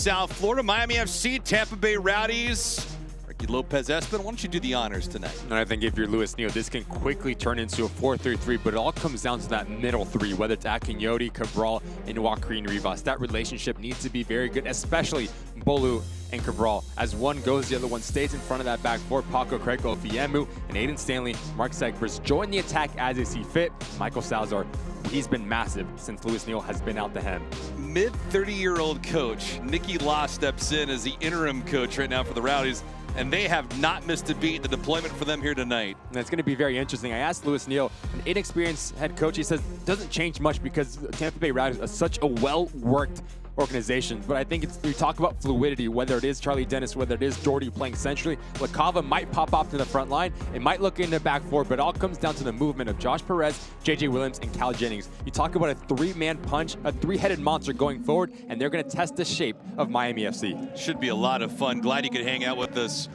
South Florida. Miami FC, Tampa Bay Rowdies. Ricky Lopez-Espin, why don't you do the honors tonight? And I think if you're Luis Neal, this can quickly turn into a 4-3-3, but it all comes down to that middle three, whether it's Akinyoti, Cabral, and Joaquin Rivas. That relationship needs to be very good, especially Bolu and Cabral. As one goes, the other one stays in front of that back four. Paco Creco, Fiemu, and Aiden Stanley, Mark Segbers join the attack as they see fit. Michael Salazar, he's been massive since Luis Neal has been out the hem. Mid-30-year-old coach Nicky Law steps in as the interim coach right now for the Rowdies, and they have not missed a beat. The deployment for them here tonight. And it's going to be very interesting. I asked Luis Neal, an inexperienced head coach, he says doesn't change much because Tampa Bay Rowdies are such a well-worked organization. But I think we talk about fluidity, whether it is Charlie Dennis, whether it is Jordy playing centrally. LaCava might pop off to the front line. It might look in the back four, but it all comes down to the movement of Josh Perez, JJ Williams, and Cal Jennings. You talk about a three-man punch, a three-headed monster going forward, and they're going to test the shape of Miami FC. Should be a lot of fun. Glad you could hang out with us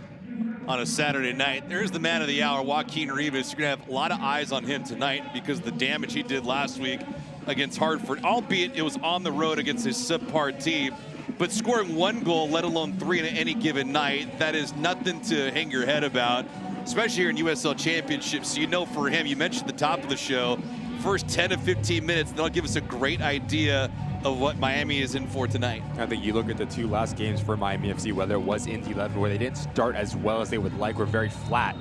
on a Saturday night. There's the man of the hour, Joaquin Rivas. You're going to have a lot of eyes on him tonight because of the damage he did last week against Hartford, albeit it was on the road against his subpar team. But scoring one goal, let alone three in any given night, that is nothing to hang your head about, especially here in USL Championship. So you know for him, you mentioned at the top of the show, first 10 to 15 minutes, that'll give us a great idea of what Miami is in for tonight. I think you look at the two last games for Miami FC, whether it was Indy 11, where they didn't start as well as they would like, were very flat.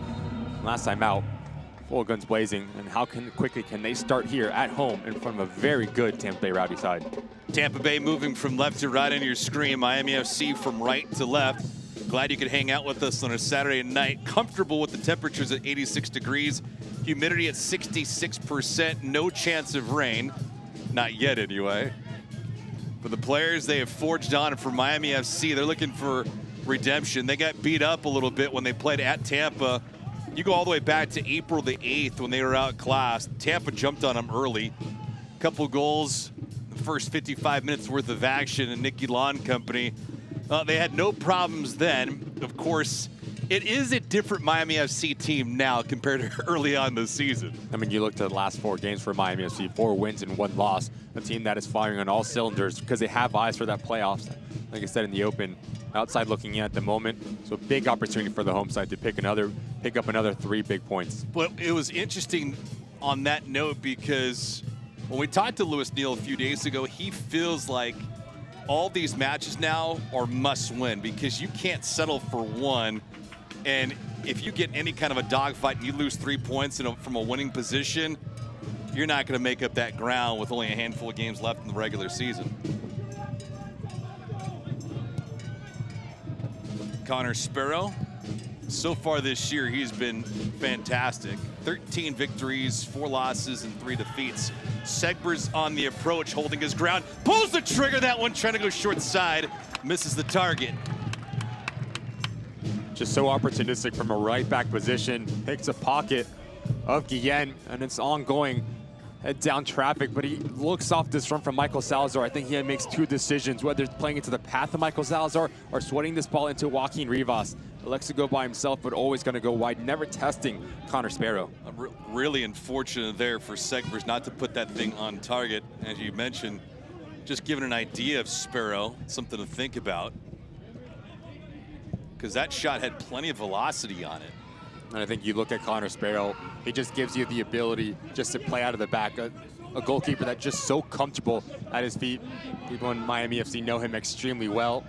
Last time out, full guns blazing, and how quickly can they start here at home in front of a very good Tampa Bay Rowdy side? Tampa Bay moving from left to right on your screen, Miami FC from right to left. Glad you could hang out with us on a Saturday night. Comfortable with the temperatures at 86 degrees, humidity at 66%, no chance of rain. Not yet anyway. For the players, they have forged on, and for Miami FC, they're looking for redemption. They got beat up a little bit when they played at Tampa. You go all the way back to April the 8th when they were outclassed. Tampa jumped on them early. Couple goals, the first 55 minutes worth of action, and Nicky Law and company. They had no problems then. Of course, it is a different Miami FC team now compared to early on this season. I mean, you look at the last 4 games for Miami FC, 4 wins and 1 loss. A team that is firing on all cylinders because they have eyes for that playoffs. Like I said in the open, outside looking in at the moment. So big opportunity for the home side to pick up another 3 big points. But it was interesting on that note because when we talked to Luis Neal a few days ago, he feels like all these matches now are must win because you can't settle for one. And if you get any kind of a dogfight and you lose 3 points from a winning position, you're not going to make up that ground with only a handful of games left in the regular season. Connor Sparrow, so far this year, he's been fantastic. 13 victories, 4 losses, and 3 defeats. Segbers on the approach, holding his ground. Pulls the trigger, that one trying to go short side. Misses the target. Just so opportunistic from a right back position. Picks a pocket of Guillen, and it's ongoing. Head down traffic, but he looks off this run from Michael Salazar. I think he makes 2 decisions, whether it's playing into the path of Michael Salazar or sweating this ball into Joaquin Rivas. Elects to go by himself, but always going to go wide, never testing Connor Sparrow. Really unfortunate there for Segbers not to put that thing on target. As you mentioned, just giving an idea of Sparrow, something to think about. Because that shot had plenty of velocity on it. And I think you look at Connor Sparrow, he just gives you the ability just to play out of the back. A goalkeeper that's just so comfortable at his feet. People in Miami FC know him extremely well.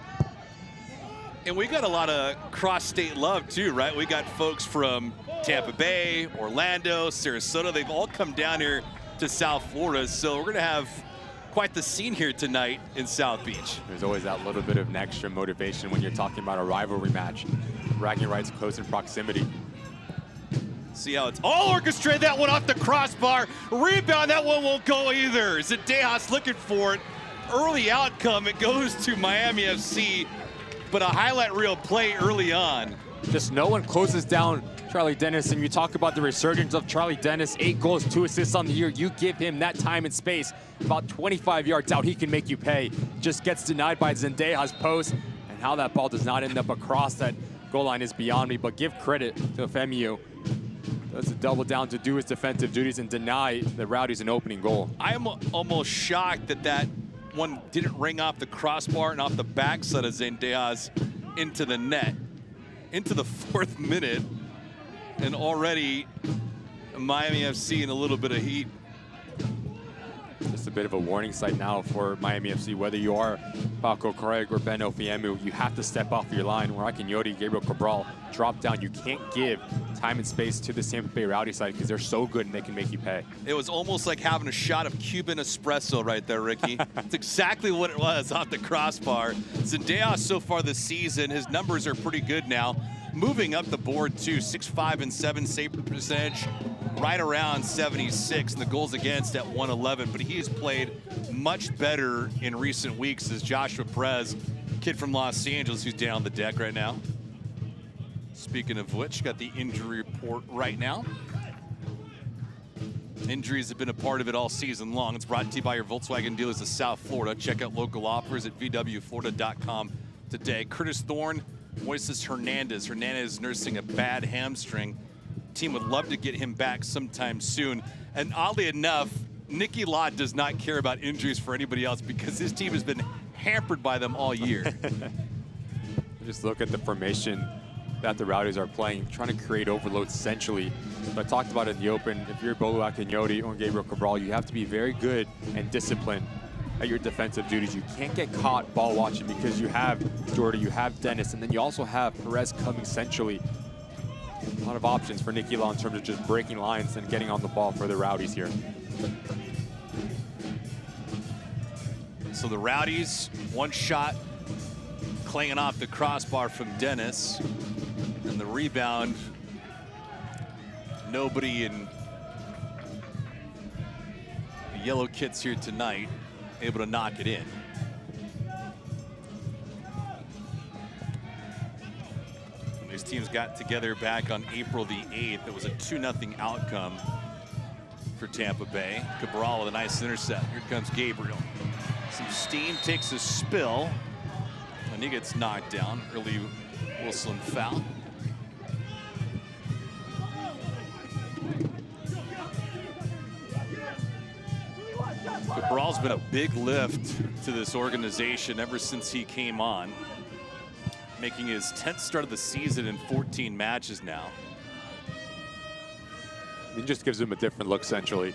And we got a lot of cross-state love too, right? We got folks from Tampa Bay, Orlando, Sarasota. They've all come down here to South Florida. So we're going to have quite the scene here tonight in South Beach. There's always that little bit of an extra motivation when you're talking about a rivalry match. Bragging rights close in proximity. See how it's all orchestrated. That one off the crossbar. Rebound, that one won't go either. Zendejas looking for it. Early outcome, it goes to Miami FC, but a highlight reel play early on. Just no one closes down Charlie Dennis, and you talk about the resurgence of Charlie Dennis, 8 goals, 2 assists on the year. You give him that time and space, about 25 yards out, he can make you pay. Just gets denied by Zendejas' post, and how that ball does not end up across that goal line is beyond me, but give credit to FMU. Does a double down to do his defensive duties and deny the Rowdies an opening goal. I am almost shocked that that one didn't ring off the crossbar and off the backside of Zendejas into the net. Into the 4th minute, and already Miami FC in a little bit of heat. Just a bit of a warning sign now for Miami FC. Whether you are Paco Craig or Ben Ofiemu, you have to step off your line. Where Akinyoti, Gabriel Cabral drop down. You can't give time and space to the Tampa Bay Rowdy side because they're so good and they can make you pay. It was almost like having a shot of Cuban espresso right there, Ricky. It's exactly what it was off the crossbar. Zendejas so far this season, his numbers are pretty good now. Moving up the board too, 6-5 and 7 save percentage, right around 76, and the goals against at 111. But he has played much better in recent weeks as Joshua Perez, kid from Los Angeles, who's down the deck right now. Speaking of which, got the injury report right now. Injuries have been a part of it all season long. It's brought to you by your Volkswagen dealers of South Florida. Check out local offers at vwflorida.com today. Curtis Thorne, Moises Hernandez. Hernandez nursing a bad hamstring. Team would love to get him back sometime soon. And oddly enough, Nicky Law does not care about injuries for anybody else because his team has been hampered by them all year. Just look at the formation that the Rowdies are playing, trying to create overload centrally. But I talked about it in the open. If you're Bolu Akinyoti or Gabriel Cabral, you have to be very good and disciplined at your defensive duties. You can't get caught ball watching because you have Jordy, you have Dennis, and then you also have Perez coming centrally. A lot of options for Nicky Law in terms of just breaking lines and getting on the ball for the Rowdies here. So the Rowdies, one shot clanging off the crossbar from Dennis, and the rebound, nobody in the yellow kits here tonight able to knock it in. When these teams got together back on April the 8th, it was a 2-0 outcome for Tampa Bay. Cabral with a nice intercept. Here comes Gabriel. Some steam, takes a spill, and he gets knocked down. Early Wilson foul. Cabral's been a big lift to this organization ever since he came on, making his 10th start of the season in 14 matches now. It just gives him a different look centrally.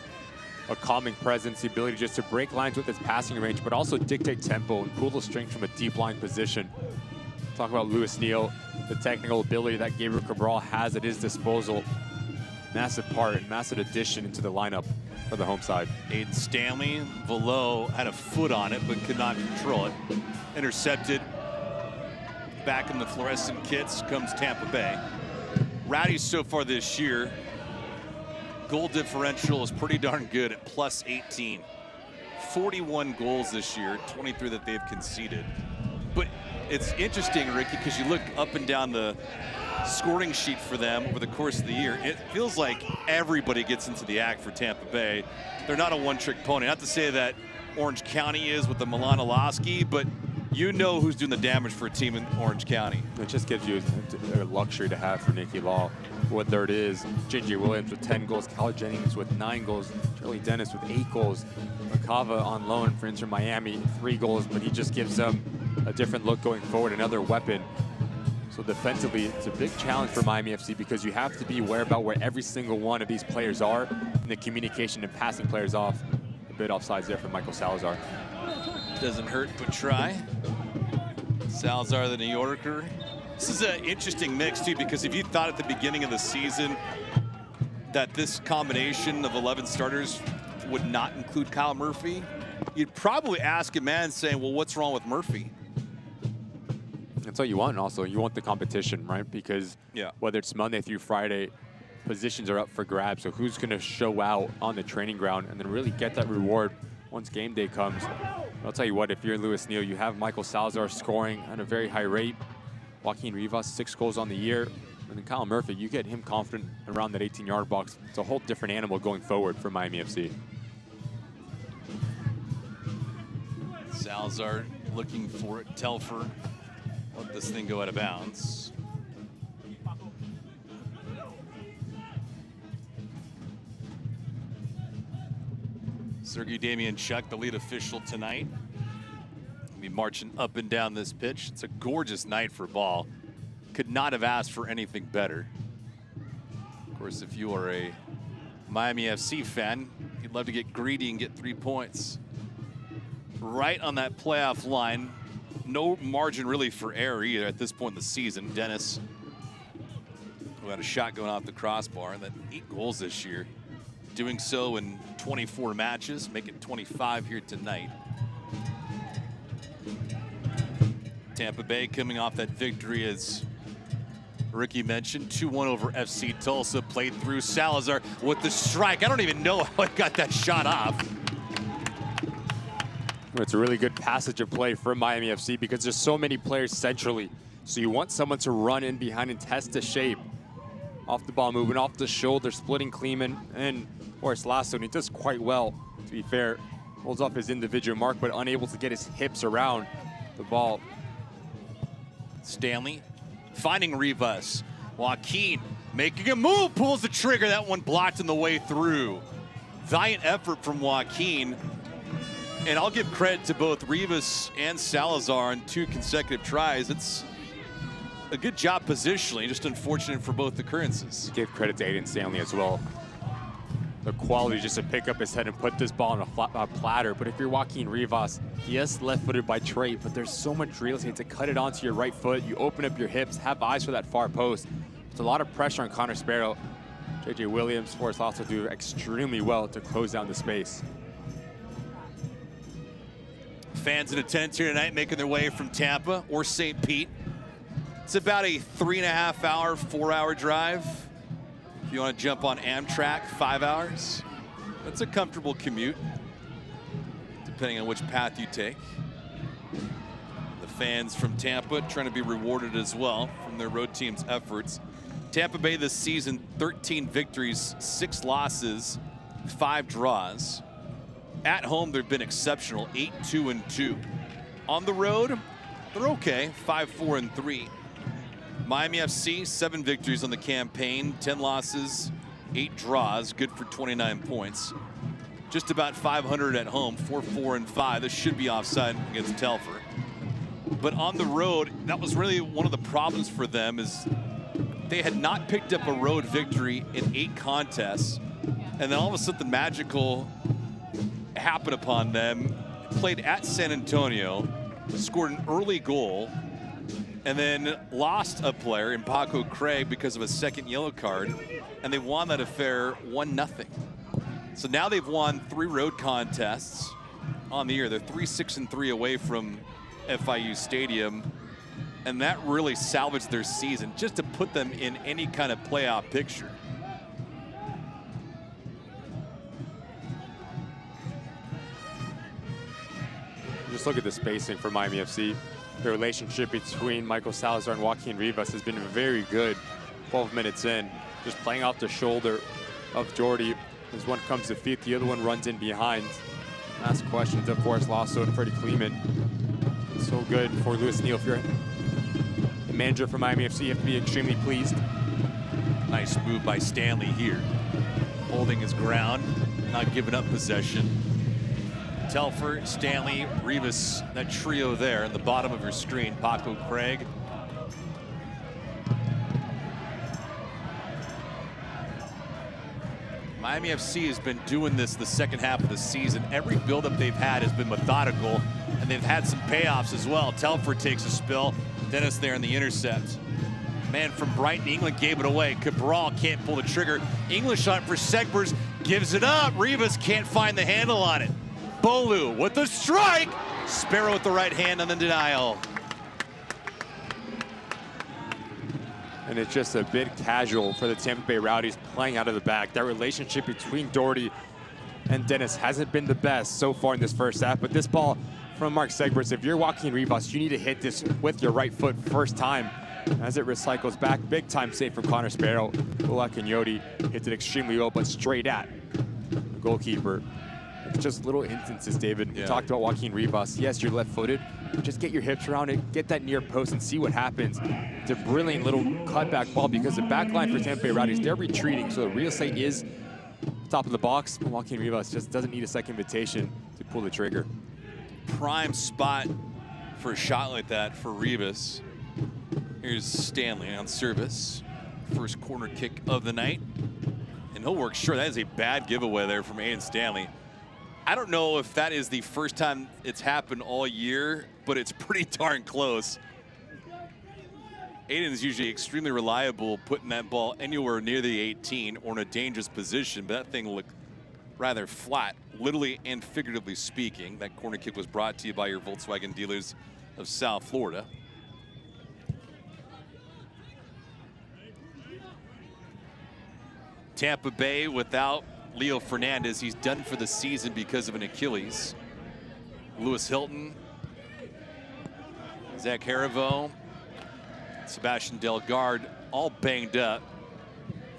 A calming presence, the ability just to break lines with his passing range, but also dictate tempo and pull the strings from a deep line position. Talk about Louis Neal, the technical ability that Gabriel Cabral has at his disposal. Massive part and massive addition into the lineup for the home side. Aiden Stanley, Velo had a foot on it, but could not control it. Intercepted. Back in the fluorescent kits comes Tampa Bay. Rowdies so far this year, goal differential is pretty darn good at +18. 41 goals this year, 23 that they've conceded. But it's interesting, Ricky, because you look up and down the scoring sheet for them over the course of the year, it feels like everybody gets into the act for Tampa Bay. They're not a one-trick pony. Not to say that Orange County is with the Milan Olaski, but you know who's doing the damage for a team in Orange County. It just gives you a luxury to have for Nicky Law. Whether it is J.J. Williams with 10 goals, Kyle Jennings with 9 goals, Charlie Dennis with 8 goals, Macava on loan for Inter Miami, 3 goals, but he just gives them a different look going forward, another weapon. So defensively, it's a big challenge for Miami FC because you have to be aware about where every single one of these players are and the communication and passing players off. A bit offsides there for Michael Salazar. Doesn't hurt but try. Salazar, the New Yorker. This is an interesting mix too, because if you thought at the beginning of the season that this combination of 11 starters would not include Kyle Murphy, you'd probably ask a man saying, well, what's wrong with Murphy? That's what you want, and also you want the competition, right? Because whether it's Monday through Friday, positions are up for grabs. So who's going to show out on the training ground and then really get that reward once game day comes? I'll tell you what, if you're Louis Neal, you have Michael Salazar scoring at a very high rate. Joaquin Rivas, 6 goals on the year. And then Kyle Murphy, you get him confident around that 18-yard box. It's a whole different animal going forward for Miami FC. Salazar looking for it. Telfer let this thing go out of bounds. Sergei Damianchuk, the lead official tonight. Be marching up and down this pitch. It's a gorgeous night for ball. Could not have asked for anything better. Of course, if you are a Miami FC fan, you'd love to get greedy and get 3 points. Right on that playoff line. No margin really for error either at this point in the season. Dennis, who had a shot going off the crossbar, and then 8 goals this year. Doing so in 24 matches, making 25 here tonight. Tampa Bay coming off that victory, as Ricky mentioned, 2-1 over FC Tulsa. Played through Salazar with the strike. I don't even know how he got that shot off. It's a really good passage of play from Miami FC because there's so many players centrally. So you want someone to run in behind and test the shape. Off the ball, moving off the shoulder, splitting Kleeman and Forrest Lasso, and he does quite well, to be fair. Holds off his individual mark, but unable to get his hips around the ball. Stanley finding Rivas. Joaquin making a move, pulls the trigger. That one blocked on the way through. Valiant effort from Joaquin. And I'll give credit to both Rivas and Salazar on 2 consecutive tries. It's a good job positionally, just unfortunate for both occurrences. Give credit to Aiden Stanley as well. The quality just to pick up his head and put this ball on a platter. But if you're Joaquin Rivas, yes, left-footed by trait, but there's so much real estate to cut it onto your right foot. You open up your hips, have eyes for that far post. It's a lot of pressure on Connor Sparrow. JJ Williams, Forrest also do extremely well to close down the space. Fans in attendance here tonight making their way from Tampa or St. Pete. It's about a 3.5 hour, 4-hour drive. If you want to jump on Amtrak, 5 hours. That's a comfortable commute, depending on which path you take. The fans from Tampa trying to be rewarded as well from their road team's efforts. Tampa Bay this season, 13 victories, 6 losses, 5 draws. At home, they've been exceptional, 8-2-2. On the road, they're okay, 5-4-3. Miami FC, 7 victories on the campaign, 10 losses, 8 draws, good for 29 points. Just about 500 at home, 4-4-5. This should be offside against Telfer. But on the road, that was really one of the problems for them, is they had not picked up a road victory in 8 contests. And then all of a sudden, the magical happened upon them. Played at San Antonio, scored an early goal, and then lost a player in Paco Craig because of a second yellow card, and they won that affair 1-0. So now they've won 3 road contests on the year. They're 3-6-3 away from FIU Stadium, and that really salvaged their season just to put them in any kind of playoff picture. Just look at the spacing for Miami FC. The relationship between Michael Salazar and Joaquin Rivas has been very good. 12 minutes in, just playing off the shoulder of Jordy. As one comes to feet, the other one runs in behind. Ask questions to Forrest Lasso and Freddie Kleeman. So good for Louis Neal. If you're the manager for Miami FC, you have to be extremely pleased. Nice move by Stanley here. Holding his ground, not giving up possession. Telfer, Stanley, Rivas, that trio there in the bottom of your screen. Paco Craig. Miami FC has been doing this the second half of the season. Every buildup they've had has been methodical, and they've had some payoffs as well. Telfer takes a spill. Dennis there in the intercept. Man from Brighton, England gave it away. Cabral can't pull the trigger. English shot for Segbers, gives it up. Rivas can't find the handle on it. Bolu with the strike. Sparrow with the right hand on the denial. And it's just a bit casual for the Tampa Bay Rowdies playing out of the back. That relationship between Doherty and Dennis hasn't been the best so far in this first half, but this ball from Mark Segbers, if you're Joaquin Rivas, you need to hit this with your right foot first time. As it recycles back, big time save from Connor Sparrow. Ulak and Yodi hits it extremely well, but straight at the goalkeeper. It's just little instances, David. Yeah. We talked about Joaquin Rivas. Yes, you're left-footed, but just get your hips around it, get that near post and see what happens. It's a brilliant little cutback ball because the back line for Tampa Bay Rowdies, they're retreating, so the real estate is top of the box. Joaquin Rivas just doesn't need a second invitation to pull the trigger. Prime spot for a shot like that for Rivas. Here's Stanley on service. First corner kick of the night. And he'll work short. That is a bad giveaway there from Aiden Stanley. I don't know if that is the first time it's happened all year, but it's pretty darn close. Aiden's usually extremely reliable putting that ball anywhere near the 18 or in a dangerous position, but that thing looked rather flat, literally and figuratively speaking. That corner kick was brought to you by your Volkswagen dealers of South Florida. Tampa Bay without Leo Fernandez. He's done for the season because of an Achilles. Lewis Hilton, Zach Harivo, Sebastian Delgard, all banged up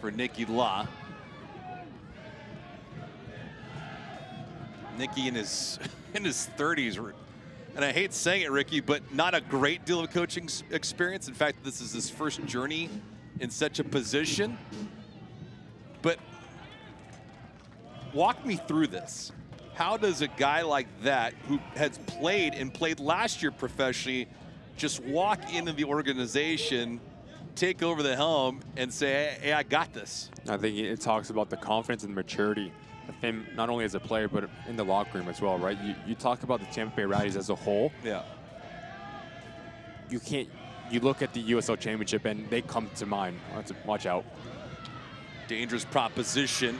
for Nicky Law. Nicky in his 30s, and I hate saying it, Ricky, but not a great deal of coaching experience. In fact, this is his first journey in such a position. But walk me through this. How does a guy like that, who has played and played last year professionally, just walk into the organization, take over the helm, and say, hey, I got this? I think it talks about the confidence and maturity of him, not only as a player, but in the locker room as well, right? You talk about the Tampa Bay Rowdies as a whole. Yeah. You look at the USL Championship, and they come to mind. Watch out. Dangerous proposition.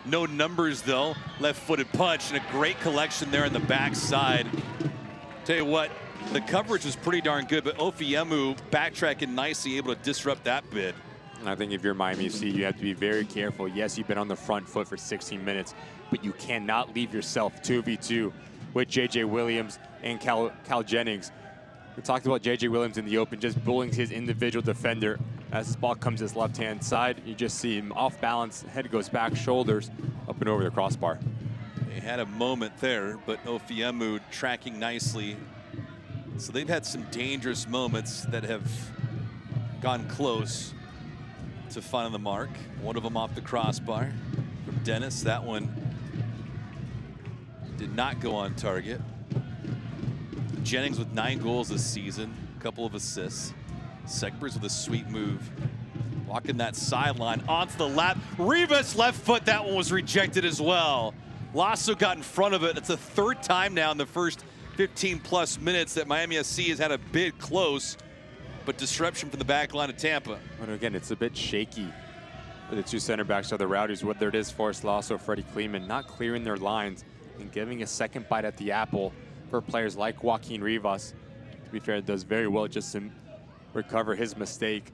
No numbers, though. Left-footed punch, and a great collection there on the backside. Tell you what, the coverage was pretty darn good, but Ofiemu backtracking nicely, able to disrupt that bid. And I think if you're Miami FC, you have to be very careful. Yes, you've been on the front foot for 16 minutes, but you cannot leave yourself 2v2 with J.J. Williams and Cal Jennings. We talked about J.J. Williams in the open, just bullying his individual defender. As this ball comes to his left-hand side, you just see him off balance, head goes back, shoulders up and over the crossbar. They had a moment there, but Ofiemu tracking nicely. So they've had some dangerous moments that have gone close to finding the mark. One of them off the crossbar from Dennis. That one did not go on target. Jennings with 9 goals this season, a couple of assists. Segbers with a sweet move. Walking that sideline onto the lap. Rivas left foot, that one was rejected as well. Lasso got in front of it. It's the 3rd time now in the first 15+ minutes that Miami SC has had a bid close, but disruption from the back line of Tampa. But again, it's a bit shaky for the 2 center backs of the Rowdies, whether it is Forrest Lasso or Freddie Kleeman, not clearing their lines and giving a second bite at the apple for players like Joaquin Rivas. To be fair, it does very well just to recover his mistake.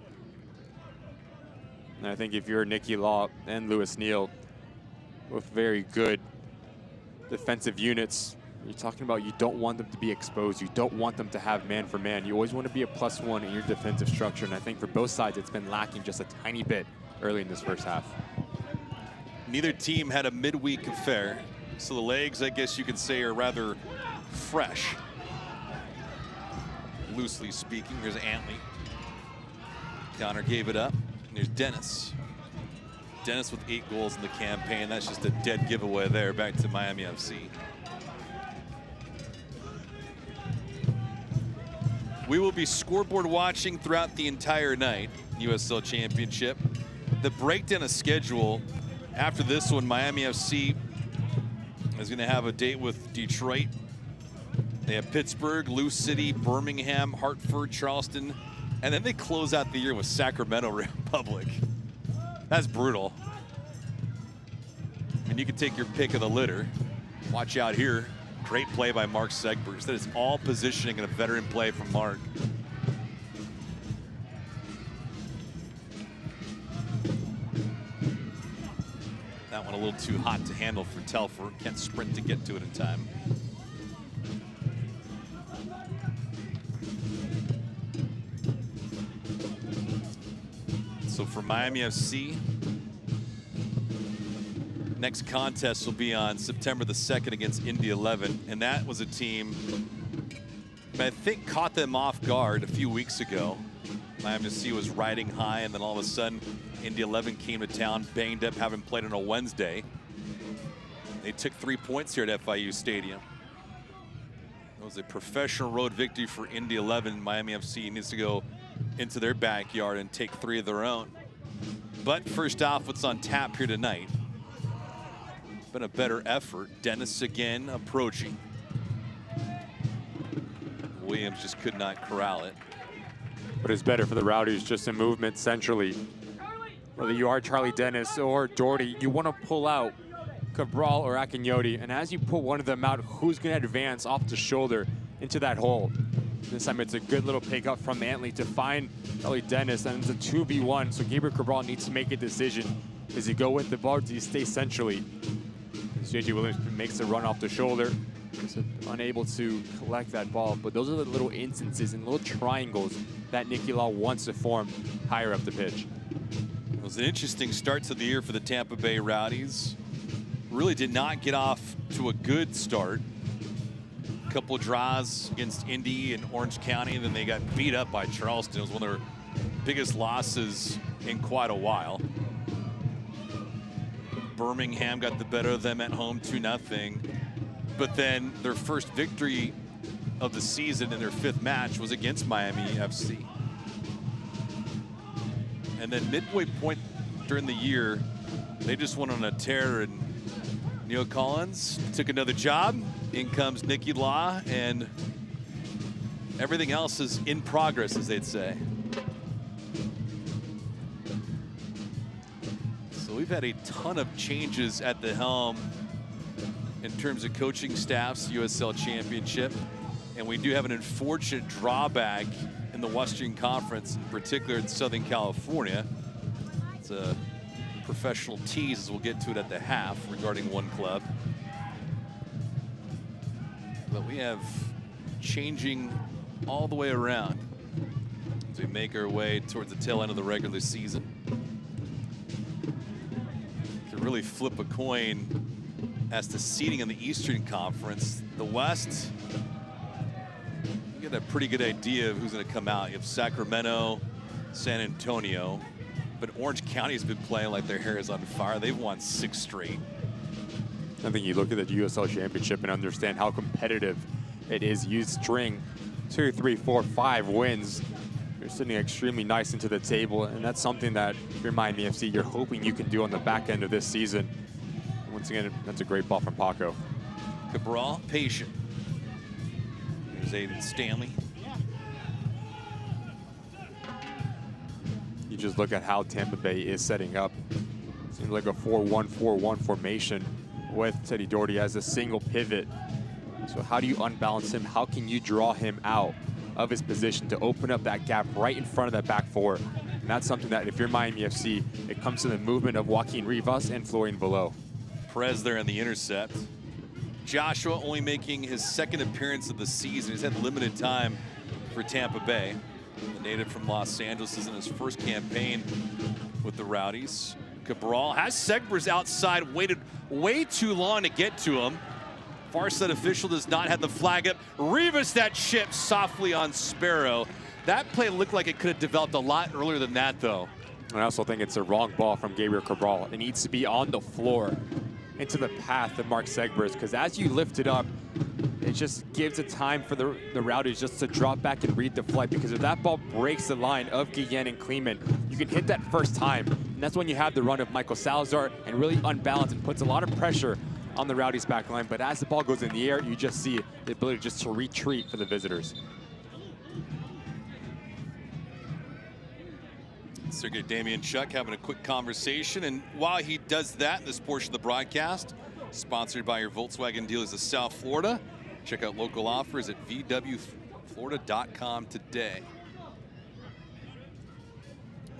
And I think if you're Nicky Law and Lewis Neal, with very good defensive units, you're talking about you don't want them to be exposed. You don't want them to have man-for-man. You always want to be a +1 in your defensive structure. And I think for both sides, it's been lacking just a tiny bit early in this first half. Neither team had a midweek affair, so the legs, I guess you could say, are rather fresh. Loosely speaking. There's Antley. Connor gave it up. And there's Dennis. Dennis with 8 goals in the campaign. That's just a dead giveaway there. Back to Miami FC. We will be scoreboard watching throughout the entire night. USL Championship. The breakdown of schedule after this one, Miami FC is going to have a date with Detroit. They have Pittsburgh, Lou City, Birmingham, Hartford, Charleston, and then they close out the year with Sacramento Republic. That's brutal. I mean, you can take your pick of the litter. Watch out here. Great play by Mark Segbers. That is all positioning and a veteran play from Mark. That one a little too hot to handle for Telfer. Can't sprint to get to it in time. So for Miami FC, next contest will be on September the 2nd against Indy 11. And that was a team that I think caught them off guard a few weeks ago. Miami FC was riding high, and then all of a sudden, Indy 11 came to town, banged up, having played on a Wednesday. They took 3 points here at FIU Stadium. was a professional road victory for Indy 11. Miami FC needs to go into their backyard and take 3 of their own. But first off, what's on tap here tonight? Been a better effort. Dennis again approaching. Williams just could not corral it. But it's better for the Rowdies, just a movement centrally. Whether you are Charlie Dennis or Doherty, you want to pull out Cabral or Akinyoti, and as you pull one of them out, who's going to advance off the shoulder into that hole? This time it's a good little pick up from Antley to find Charlie Dennis, and it's a 2v1, so Gabriel Cabral needs to make a decision. Does he go with the ball or does he stay centrally? JJ Williams makes a run off the shoulder. So unable to collect that ball, but those are the little instances and little triangles that Nicky Law wants to form higher up the pitch. It was an interesting start to the year for the Tampa Bay Rowdies. Really did not get off to a good start. A couple draws against Indy and Orange County, and then they got beat up by Charleston. It was one of their biggest losses in quite a while. Birmingham got the better of them at home 2-0. But then their first victory of the season in their 5th match was against Miami FC. And then midway point during the year, they just went on a tear, and Neil Collins took another job. In comes Nicky Law, and everything else is in progress, as they'd say. So we've had a ton of changes at the helm in terms of coaching staffs, USL Championship. And we do have an unfortunate drawback in the Western Conference, in particular in Southern California. It's a professional tease, as we'll get to it at the half, regarding one club. But we have changing all the way around as we make our way towards the tail end of the regular season. To really flip a coin as to seeding in the Eastern Conference, the West, you get a pretty good idea of who's going to come out. You have Sacramento, San Antonio, but Orange County has been playing like their hair is on fire. They've won 6 straight. I think you look at the USL Championship and understand how competitive it is. You string 2, 3, 4, 5 wins. You're sitting extremely nice into the table, and that's something that if you're Miami FC, you're hoping you can do on the back end of this season. Once again, that's a great ball from Paco. Cabral, patient. There's Aiden Stanley. You just look at how Tampa Bay is setting up. Seems like a 4-1-4-1 formation with Teddy Doherty as a single pivot. So how do you unbalance him? How can you draw him out of his position to open up that gap right in front of that back four? And that's something that if you're Miami FC, it comes to the movement of Joaquin Rivas and Florian Below. Perez there in the intercept. Joshua only making his 2nd appearance of the season. He's had limited time for Tampa Bay. The native from Los Angeles is in his first campaign with the Rowdies. Cabral has Segbers outside, waited way too long to get to him. Far side official does not have the flag up. Rivas that ship softly on Sparrow. That play looked like it could have developed a lot earlier than that, though. I also think it's a wrong ball from Gabriel Cabral. It needs to be on the floor into the path of Mark Segbers, because as you lift it up, it just gives it time for the Rowdies just to drop back and read the flight, because if that ball breaks the line of Guillen and Kleeman, you can hit that first time, and that's when you have the run of Michael Salazar and really unbalanced and puts a lot of pressure on the Rowdies back line. But as the ball goes in the air, you just see the ability just to retreat for the visitors. Sergey Damianchuk having a quick conversation, and while he does that, this portion of the broadcast sponsored by your Volkswagen dealers of South Florida. Check out local offers at vwflorida.com today.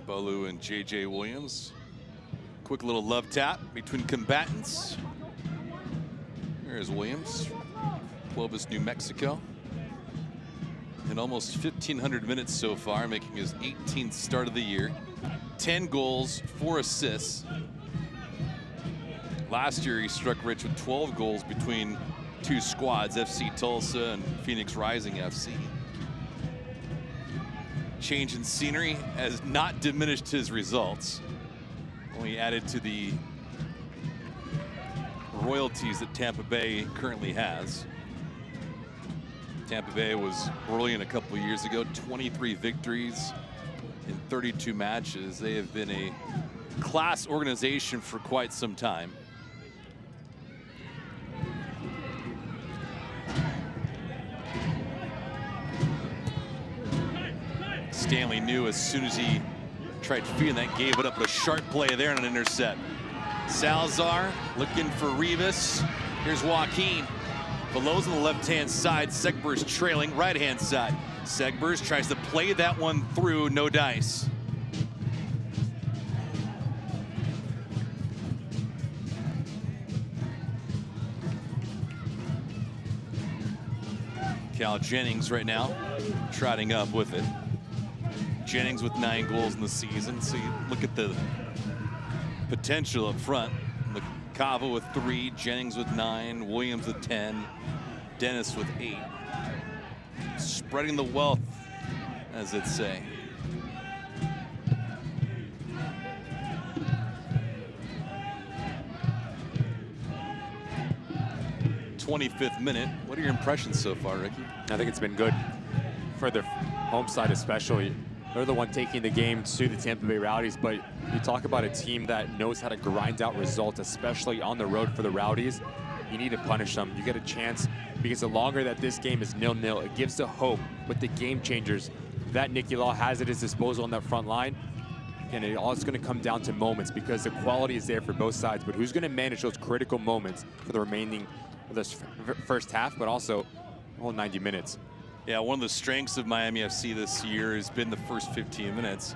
Bolu and JJ Williams. Quick little love tap between combatants. Here's Williams, Clovis, New Mexico. In almost 1,500 minutes so far, making his 18th start of the year. 10 goals, 4 assists. Last year, he struck rich with 12 goals between 2 squads, FC Tulsa and Phoenix Rising FC. Change in scenery has not diminished his results. Only added to the royalties that Tampa Bay currently has. Tampa Bay was brilliant a couple of years ago, 23 victories in 32 matches. They have been a class organization for quite some time. Stanley knew as soon as he tried feeding that, gave it up, but a sharp play there and an intercept. Salazar looking for Rivas. Here's Joaquin. Below's on the left-hand side. Segber's trailing right-hand side. Segber's tries to play that one through, no dice. Cal Jennings right now trotting up with it. Jennings with 9 goals in the season. So you look at the potential up front. Cava with 3, Jennings with 9, Williams with 10, Dennis with 8. Spreading the wealth, as it say. '25th minute. What are your impressions so far, Ricky? I think it's been good for the home side especially. They're the one taking the game to the Tampa Bay Rowdies, but you talk about a team that knows how to grind out results, especially on the road for the Rowdies. You need to punish them. You get a chance, because the longer that this game is 0-0, it gives the hope with the game changers that Nicky Law has at his disposal on that front line. And it all is going to come down to moments, because the quality is there for both sides, but who's going to manage those critical moments for the remaining of this first half, but also the whole 90 minutes. Yeah, one of the strengths of Miami FC this year has been the first 15 minutes.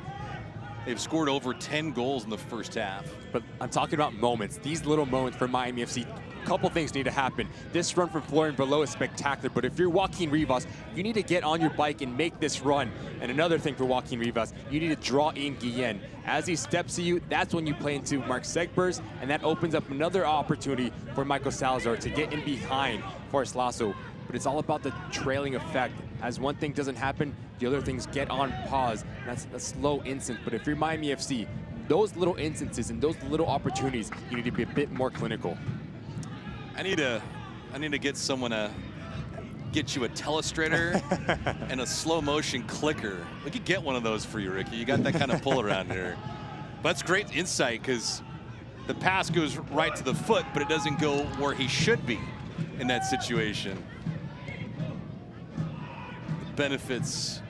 They've scored over 10 goals in the first half. But I'm talking about moments. These little moments for Miami FC, a couple things need to happen. This run from Florian Below is spectacular, but if you're Joaquin Rivas, you need to get on your bike and make this run. And another thing for Joaquin Rivas, you need to draw in Guillen. As he steps to you, that's when you play into Mark Segbers, and that opens up another opportunity for Michael Salazar to get in behind Forrest Lasso. But it's all about the trailing effect. As one thing doesn't happen, the other things get on pause. That's a slow instant. But if you're Miami FC, those little instances and those little opportunities, you need to be a bit more clinical. I need to get someone to get you a telestrator and a slow motion clicker. We could get one of those for you, Ricky. You got that kind of pull around here. But that's great insight, because the pass goes right to the foot, but it doesn't go where he should be in that situation. Benefits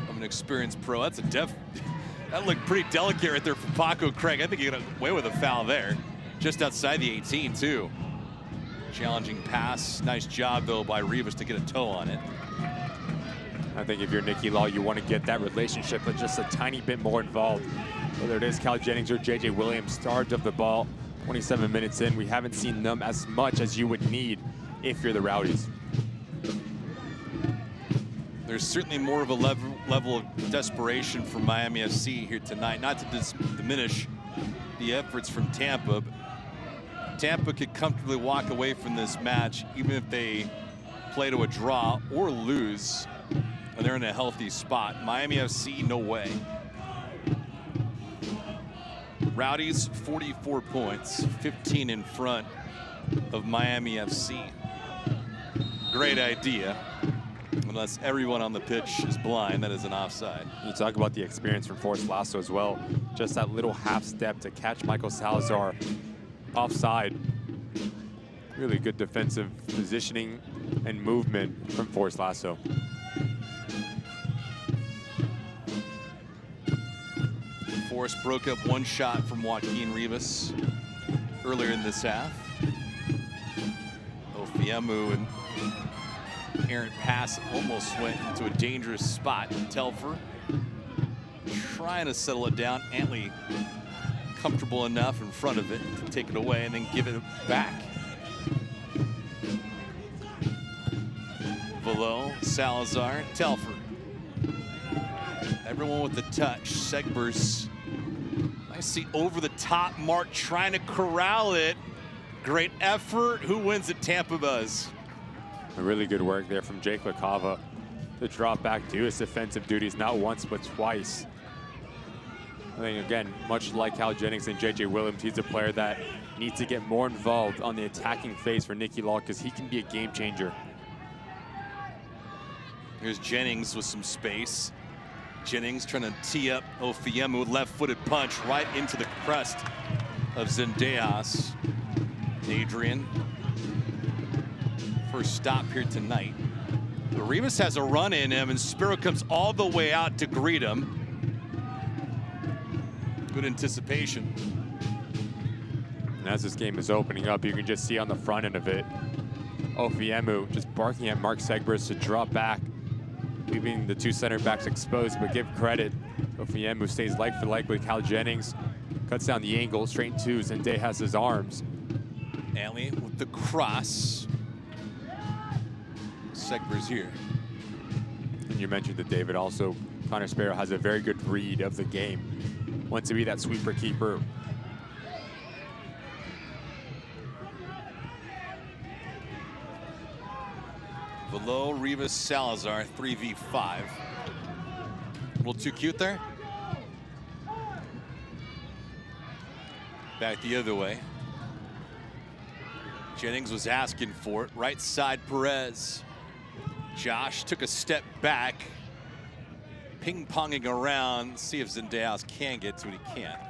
of an experienced pro. That's a that looked pretty delicate right there for Paco Craig. I think he got away with a foul there, just outside the 18 too. Challenging pass. Nice job though by Rivas to get a toe on it. I think if you're Nicky Law, you want to get that relationship but just a tiny bit more involved. Whether it is Cal Jennings or JJ Williams, charge of the ball. 27 minutes in, we haven't seen them as much as you would need if you're the Rowdies. There's certainly more of a level of desperation from Miami FC here tonight. Not to diminish the efforts from Tampa. Tampa could comfortably walk away from this match, even if they play to a draw or lose, and they're in a healthy spot. Miami FC, no way. Rowdies, 44 points, 15 in front of Miami FC. Great idea. Unless everyone on the pitch is blind, that is an offside. You talk about the experience from Forrest Lasso as well. Just that little half step to catch Michael Salazar offside. Really good defensive positioning and movement from Forrest Lasso. Forrest broke up one shot from Joaquin Rivas earlier in this half. Ofiemu and errant pass almost went into a dangerous spot. Telfer trying to settle it down. Antley comfortable enough in front of it to take it away and then give it back. Below, Salazar, Telfer. Everyone with the touch. Segbers. I see over the top mark trying to corral it. Great effort. Who wins it? Tampa Buzz. A really good work there from Jake LaCava to drop back to his defensive duties, not once but twice. I think, again, much like Cal Jennings and JJ Williams, he's a player that needs to get more involved on the attacking phase for Nicky Law, because he can be a game changer. Here's Jennings with some space. Jennings trying to tee up Ofiemu, left-footed punch right into the crust of Zendejas. Adrian, first stop here tonight. But Rivas has a run in him, and Spiro comes all the way out to greet him. Good anticipation. And as this game is opening up, you can just see on the front end of it, Ofiemu just barking at Mark Segbers to drop back, leaving the two center backs exposed. But give credit, Ofiemu stays like for like with Cal Jennings, cuts down the angle, straight into Zendejas' arms. Alley with the cross. Segbers here. And you mentioned that, David, also Connor Spiro has a very good read of the game. Wants to be that sweeper keeper. Below Rivas Salazar, 3v5. A little too cute there. Back the other way. Jennings was asking for it. Right side, Perez. Josh took a step back. Ping-ponging around. See if Zendejas can get to it. He can't.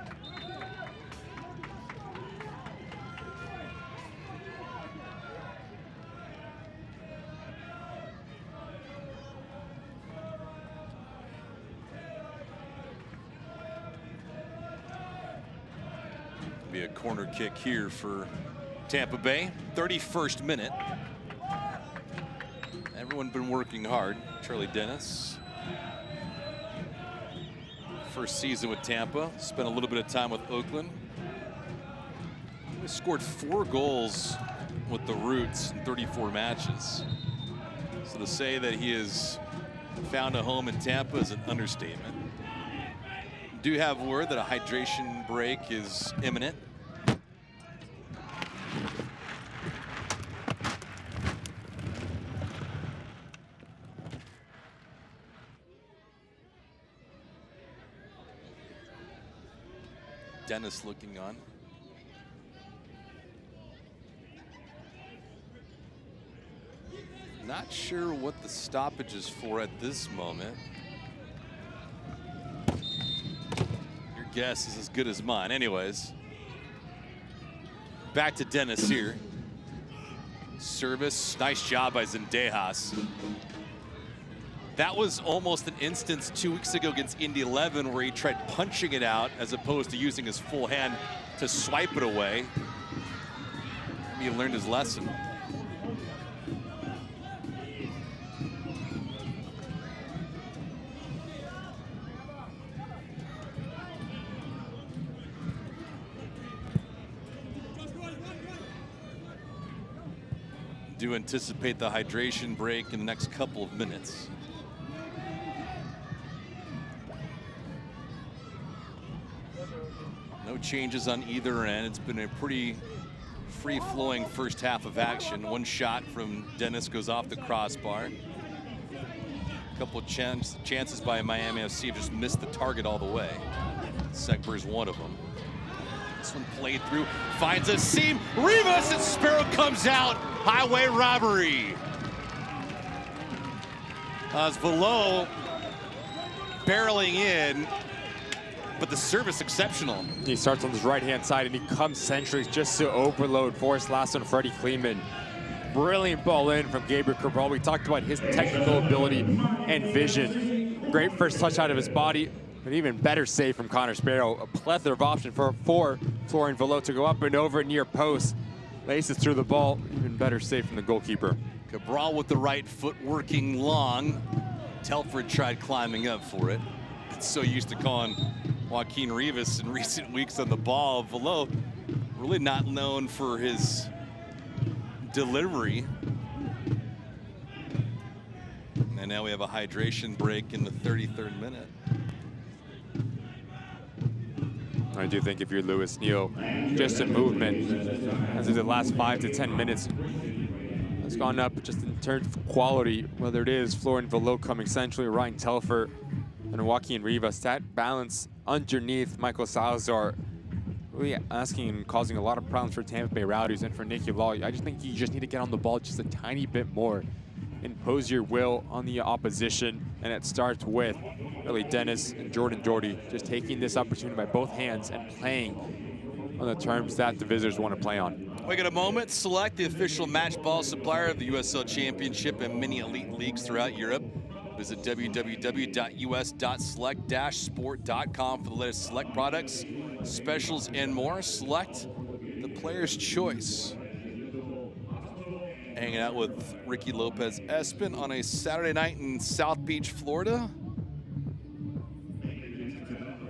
Be a corner kick here for Tampa Bay. 31st minute. Everyone been working hard. Charlie Dennis. First season with Tampa. Spent a little bit of time with Oakland. He scored 4 goals with the Roots in 34 matches. So to say that he has found a home in Tampa is an understatement. Do have word that a hydration break is imminent. Dennis looking on. Not sure what the stoppage is for at this moment. Your guess is as good as mine. Anyways, back to Dennis here. Service, nice job by Zendejas. That was almost an instance 2 weeks ago against Indy 11 where he tried punching it out as opposed to using his full hand to swipe it away. Maybe he learned his lesson. Do anticipate the hydration break in the next couple of minutes. No changes on either end. It's been a pretty free-flowing first half of action. One shot from Dennis goes off the crossbar. A couple of chances by Miami FC have just missed the target all the way. Segber's one of them. This one played through, finds a seam. Rivas and Spiro comes out. Highway robbery. As Velo barreling in, but the service exceptional. He starts on his right-hand side and he comes centric just to overload Forrest Lasso and Freddie Kleeman. Brilliant ball in from Gabriel Cabral. We talked about his technical ability and vision. Great first touch out of his body, but even better save from Connor Spiro. A plethora of options for Florian Velo to go up and over near post. Laces through the ball, even better save from the goalkeeper. Cabral with the right foot working long. Telford tried climbing up for it. It's so used to calling Joaquin Rivas in recent weeks on the ball. Velo really not known for his delivery. And now we have a hydration break in the 33rd minute. I do think if you're Louis Neal, just a movement as of the last 5 to 10 minutes has gone up just in terms of quality, whether it is Florian Velo coming centrally, Ryan Telfer, and Joaquin Rivas. That balance underneath Michael Salazar really asking and causing a lot of problems for Tampa Bay Rowdies and for Nicky Law. I just think you just need to get on the ball just a tiny bit more. impose your will on the opposition, and it starts with really Dennis and Jordan Jordy just taking this opportunity by both hands and playing on the terms that the visitors want to play on. We got a moment. Select, the official match ball supplier of the USL Championship and many elite leagues throughout Europe. Visit www.us.select-sport.com for the latest Select products, specials, and more. Select, the player's choice. Hanging out with Ricky Lopez Espin on a Saturday night in South Beach, Florida.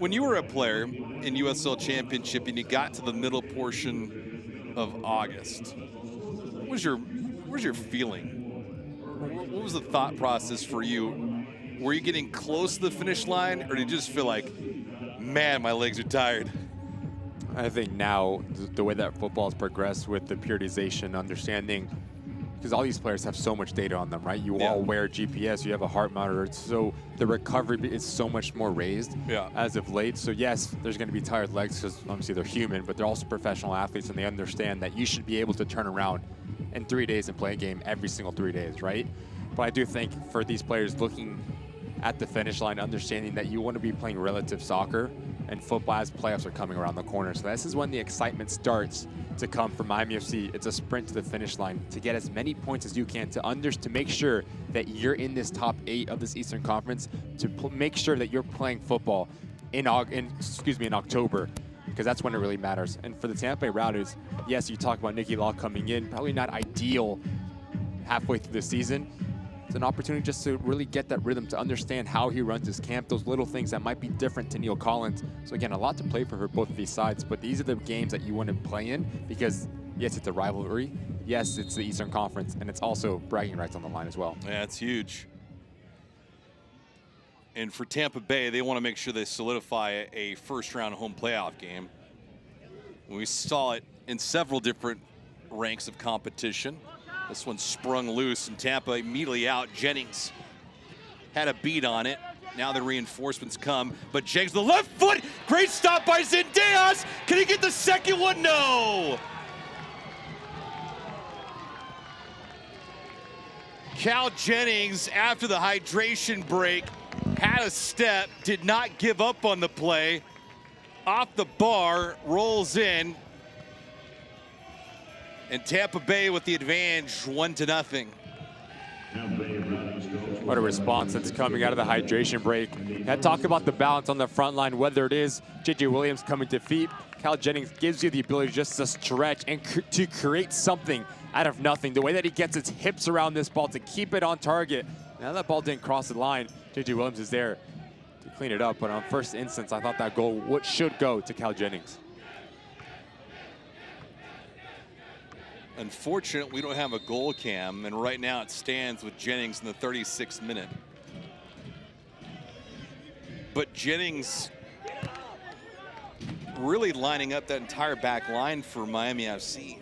When you were a player in USL Championship and you got to the middle portion of August, what was your feeling? What was the thought process for you? Were you getting close to the finish line, or did you just feel like, man, my legs are tired? I think now, the way that football has progressed with the periodization, understanding, because all these players have so much data on them, right? You all wear GPS, you have a heart monitor, so the recovery is so much more raised as of late. So yes, there's going to be tired legs because obviously they're human, but they're also professional athletes, and they understand that you should be able to turn around in 3 days and play a game every single 3 days, right? But I do think for these players looking at the finish line, understanding that you want to be playing relative soccer and football as playoffs are coming around the corner. So this is when the excitement starts to come for Miami FC. It's a sprint to the finish line to get as many points as you can to make sure that you're in this top 8 of this Eastern Conference, to make sure that you're playing football in October, because that's when it really matters. And for the Tampa Bay Rowdies, yes, you talk about Nicky Law coming in, probably not ideal halfway through the season. It's an opportunity just to really get that rhythm, to understand how he runs his camp, those little things that might be different to Neil Collins. So again, a lot to play for both of these sides, but these are the games that you want to play in because, yes, it's a rivalry. Yes, it's the Eastern Conference, and it's also bragging rights on the line as well. Yeah, it's huge. And for Tampa Bay, they want to make sure they solidify a first-round home playoff game. We saw it in several different ranks of competition. This one sprung loose, and Tampa immediately out. Jennings had a beat on it. Now the reinforcements come, but Jennings, the left foot, great stop by Zendejas. Can he get the second one? No. Cal Jennings, after the hydration break, had a step, did not give up on the play. Off the bar, rolls in. And Tampa Bay with the advantage, 1-0. What a response that's coming out of the hydration break. And talk about the balance on the front line, whether it is J.J. Williams coming to feet. Cal Jennings gives you the ability just to stretch and to create something out of nothing. The way that he gets his hips around this ball to keep it on target. Now that ball didn't cross the line. J.J. Williams is there to clean it up. But on first instance, I thought that goal should go to Cal Jennings. Unfortunate, we don't have a goal cam, and right now it stands with Jennings in the 36th minute. But Jennings really lining up that entire back line for Miami FC.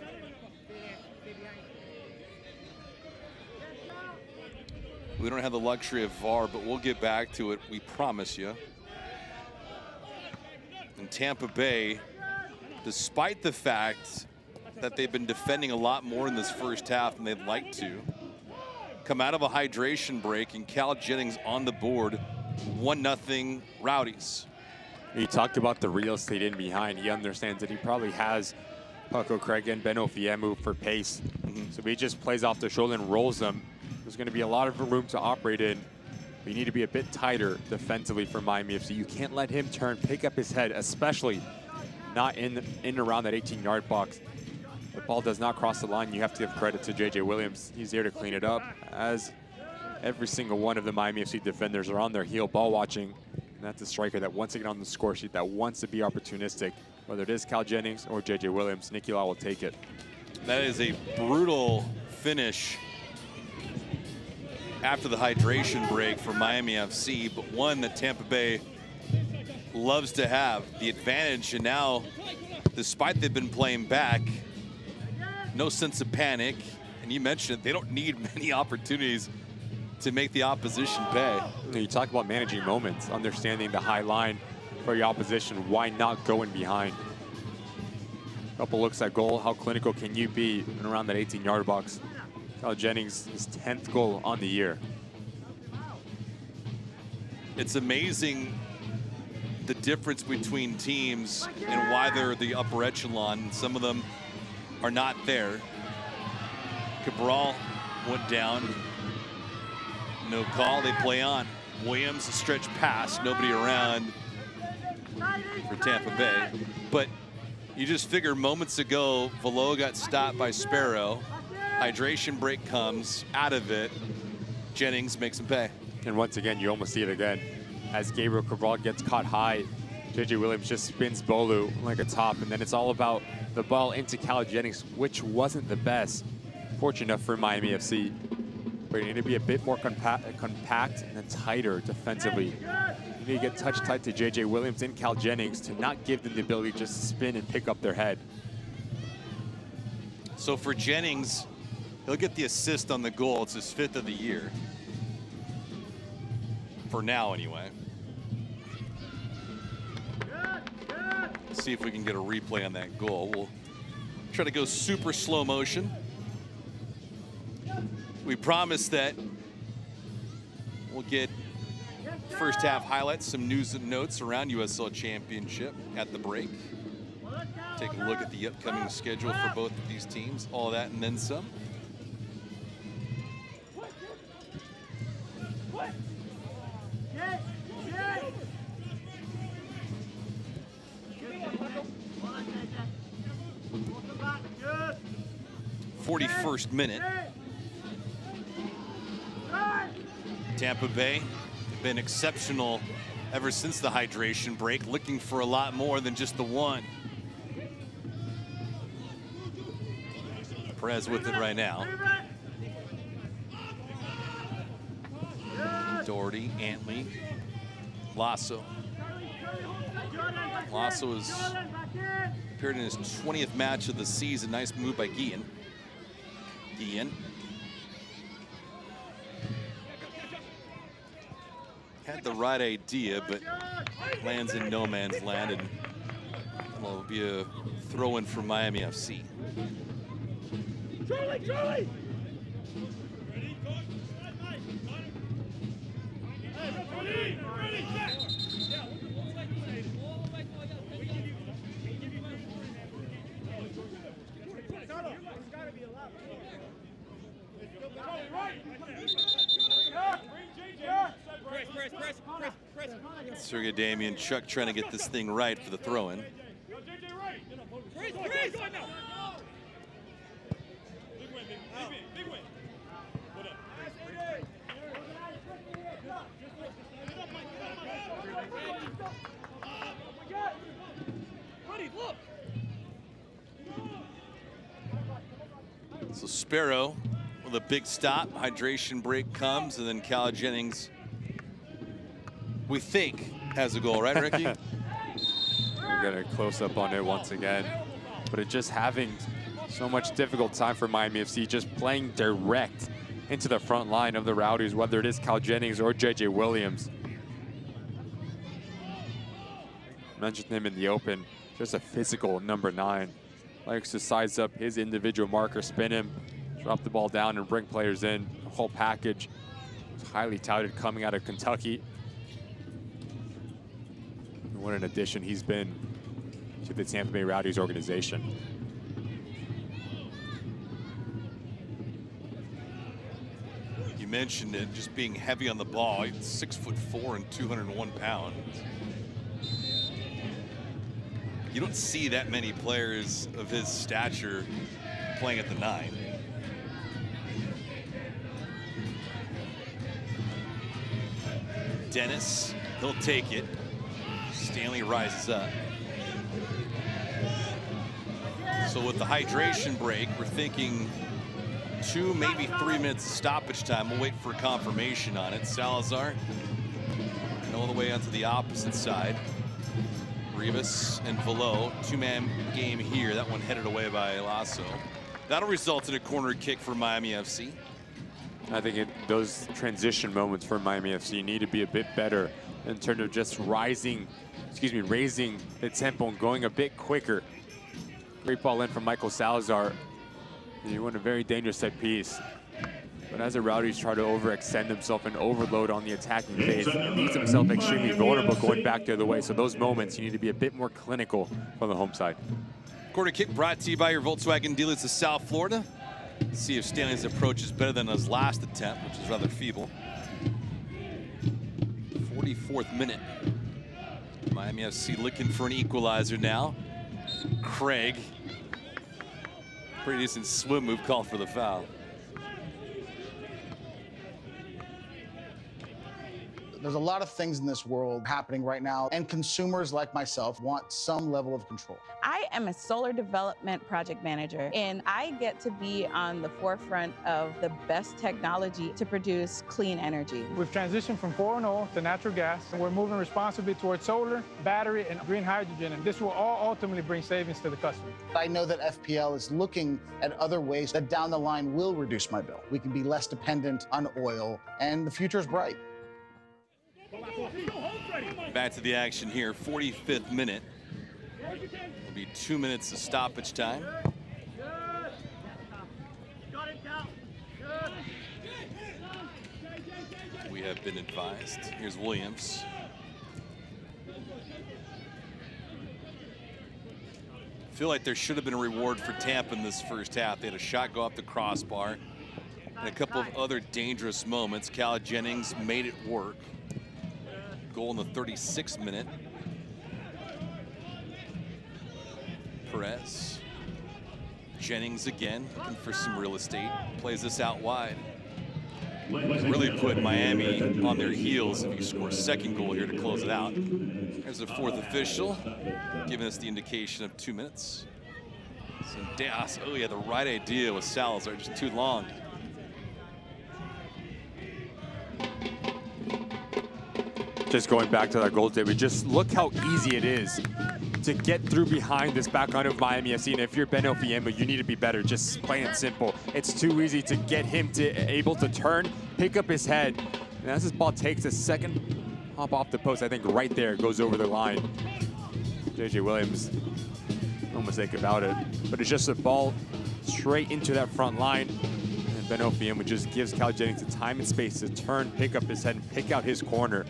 We don't have the luxury of VAR, but we'll get back to it, we promise you. And Tampa Bay, despite the fact that they've been defending a lot more in this first half than they'd like to, come out of a hydration break, and Cal Jennings on the board, 1-0 Rowdies. He talked about the real estate in behind. He understands that he probably has Paco Craig and Ben Ofiemu for pace. So he just plays off the shoulder and rolls them. There's going to be a lot of room to operate in. But you need to be a bit tighter defensively for Miami FC. You can't let him pick up his head, especially not in and around that 18-yard box. The ball does not cross the line. You have to give credit to J.J. Williams. He's here to clean it up, as every single one of the Miami FC defenders are on their heel ball watching. And that's a striker that wants to get on the score sheet, that wants to be opportunistic. Whether it is Cal Jennings or J.J. Williams, Nicky Law will take it. That is a brutal finish after the hydration break for Miami FC, but one that Tampa Bay loves to have. The advantage, and now, despite they've been playing back, no sense of panic. And you mentioned they don't need many opportunities to make the opposition pay. You talk about managing moments, understanding the high line for your opposition. Why not go in behind? Couple looks at goal. How clinical can you be in around that 18-yard box? Cal Jennings, his 10th goal on the year. It's amazing the difference between teams and why they're the upper echelon. Some of them are not there. Cabral went down. No call, they play on. Williams stretch pass, nobody around for Tampa Bay. But you just figure moments ago, Velo got stopped by Sparrow. Hydration break comes out of it. Jennings makes him pay. And once again, you almost see it again. As Gabriel Cabral gets caught high, JJ Williams just spins Bolu like a top, and then it's all about the ball into Cal Jennings, which wasn't the best. Fortunate enough for Miami FC. But you need to be a bit more compact and then tighter defensively. You need to get touch tight to JJ Williams and Cal Jennings to not give them the ability to just spin and pick up their head. So for Jennings, he'll get the assist on the goal. It's his 5th of the year. For now, anyway. See if we can get a replay on that goal. We'll try to go super slow motion. We promise that we'll get first half highlights, some news and notes around USL Championship at the break. Take a look at the upcoming schedule for both of these teams, all that and then some. '41st minute. Tampa Bay have been exceptional ever since the hydration break, looking for a lot more than just the one. Perez with it right now. Doherty, Antley, Lasso. Lasso has appeared in his 20th match of the season. Nice move by Guillen. Had the right idea, but lands in no man's land, and will be a throw-in for Miami FC. Charlie! Sergey Damianchuk trying to get this thing right for the throw-in. So Sparrow with a big stop, hydration break comes, and then Cal Jennings, we think, has a goal, right, Ricky? We're gonna close up on it once again, but it's just having so much difficult time for Miami FC, just playing direct into the front line of the Rowdies, whether it is Cal Jennings or JJ Williams. Mentioned him in the open, just a physical number 9. Likes to size up his individual marker, spin him, drop the ball down and bring players in. The whole package is highly touted coming out of Kentucky. And what an addition he's been to the Tampa Bay Rowdies organization. You mentioned it, just being heavy on the ball. He's 6'4" and 201 pounds. You don't see that many players of his stature playing at the 9. Dennis, he'll take it. Stanley rises up. So with the hydration break, we're thinking 2, maybe 3 minutes of stoppage time. We'll wait for confirmation on it. Salazar, and all the way onto the opposite side. Rivas and Velo, 2-man game here. That one headed away by Lasso. That'll result in a corner kick for Miami FC. I think those transition moments for Miami FC need to be a bit better in terms of just raising the tempo and going a bit quicker. Great ball in from Michael Salazar. He won a very dangerous set piece. But as the Rowdies try to overextend themselves and overload on the attacking phase, it leaves themselves extremely vulnerable going back the other way. So those moments, you need to be a bit more clinical from the home side. Corner kick brought to you by your Volkswagen dealers of South Florida. See if Stanley's approach is better than his last attempt, which is rather feeble. 44th minute. Miami FC looking for an equalizer now. Craig. Pretty decent swim move, called for the foul. There's a lot of things in this world happening right now, and consumers like myself want some level of control. I am a solar development project manager, and I get to be on the forefront of the best technology to produce clean energy. We've transitioned from foreign oil to natural gas, and we're moving responsibly towards solar, battery, and green hydrogen, and this will all ultimately bring savings to the customer. I know that FPL is looking at other ways that down the line will reduce my bill. We can be less dependent on oil, and the future is bright. Back to the action here, 45th minute. It'll be 2 minutes of stoppage time. We have been advised. Here's Williams. I feel like there should have been a reward for Tampa in this first half. They had a shot go off the crossbar and a couple of other dangerous moments. Cal Jennings made it work. Goal in the 36th minute. Perez. Jennings again, looking for some real estate. Plays this out wide. Really put Miami on their heels if you score a second goal here to close it out. There's the fourth official, giving us the indication of 2 minutes. So Diaz, oh, he had the right idea with Salazar, just too long. Just going back to that goal, David, just look how easy it is to get through behind this backline of Miami FC. And if you're Ben Ofiema, you need to be better, just plain and simple. It's too easy to get him able to turn, pick up his head. And as this ball takes a second hop off the post, I think right there it goes over the line. JJ Williams, no mistake about it. But it's just a ball straight into that front line. And Ben Ofiema just gives Cal Jennings the time and space to turn, pick up his head, and pick out his corner.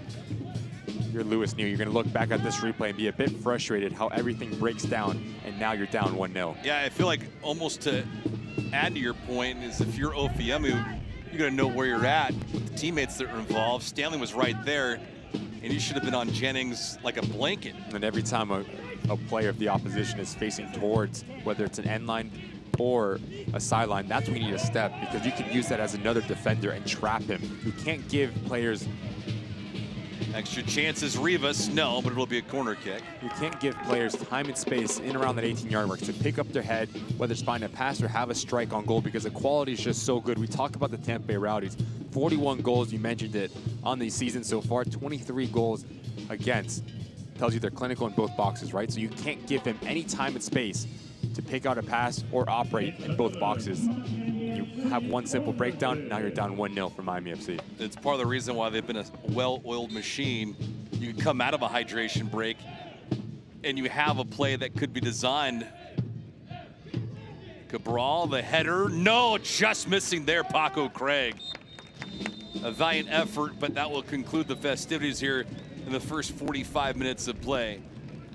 You're Lewis Neal, you're going to look back at this replay and be a bit frustrated how everything breaks down, and now you're down 1-0. Yeah, I feel like almost to add to your point is if you're Ofiemu, you're going to know where you're at with the teammates that are involved. Stanley was right there, and you should have been on Jennings like a blanket. And every time a player of the opposition is facing towards, whether it's an end line or a sideline, that's when you need a step, because you can use that as another defender and trap him. You can't give players extra chances. Rivas, no, but it'll be a corner kick. You can't give players time and space in around that 18-yard mark to pick up their head, whether it's find a pass or have a strike on goal, because the quality is just so good. We talk about the Tampa Bay Rowdies. 41 goals, you mentioned it, on the season so far. 23 goals against. Tells you they're clinical in both boxes, right? So you can't give them any time and space to pick out a pass or operate in both boxes. You have one simple breakdown, now you're down 1-0 for Miami FC. It's part of the reason why they've been a well-oiled machine. You can come out of a hydration break and you have a play that could be designed. Cabral, the header, no, just missing there, Paco Craig. A valiant effort, but that will conclude the festivities here in the first 45 minutes of play.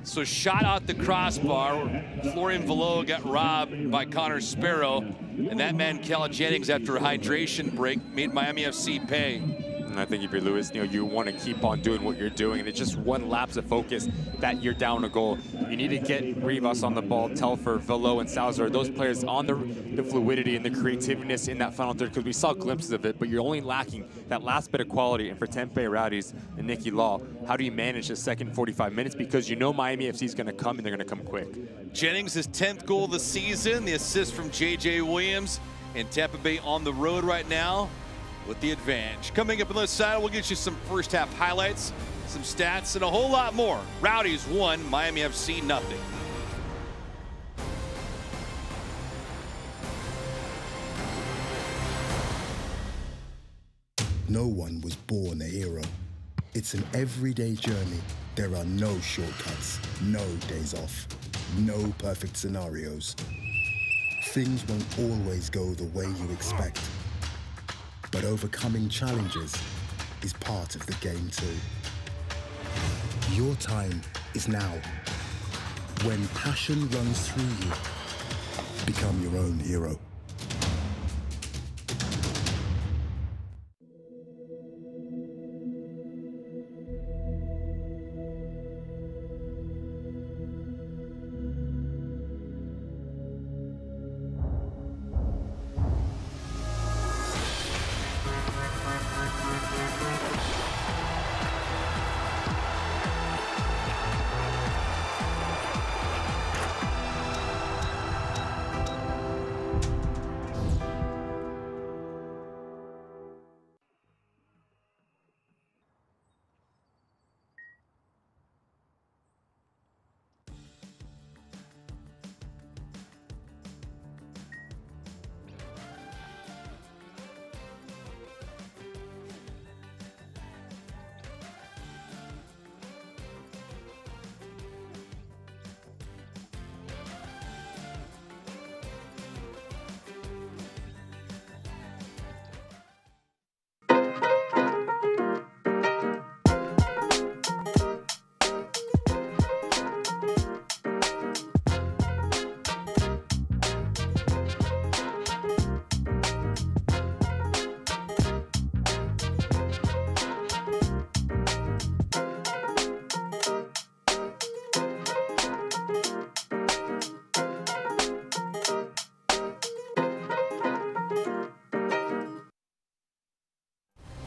So shot out the crossbar. Florian Velo got robbed by Connor Sparrow. And that man, Cal Jennings, after a hydration break, made Miami FC pay. And I think if you're Lewis Neal, you want to keep on doing what you're doing. And it's just one lapse of focus that you're down a goal. You need to get Rivas on the ball, Telfer, Velo, and Salazar. Those players on the fluidity and the creativeness in that final third, because we saw glimpses of it, but you're only lacking that last bit of quality. And for Tampa Bay Rowdies and Nicky Law, how do you manage the second 45 minutes? Because you know Miami FC is going to come, and they're going to come quick. Jennings, his 10th goal of the season, the assist from JJ Williams, and Tampa Bay on the road right now with the advantage. Coming up on the side, we'll get you some first half highlights, some stats, and a whole lot more. Rowdies 1, Miami FC nothing. No one was born a hero. It's an everyday journey. There are no shortcuts, no days off, no perfect scenarios. Things won't always go the way you expect. But overcoming challenges is part of the game too. Your time is now. When passion runs through you, become your own hero.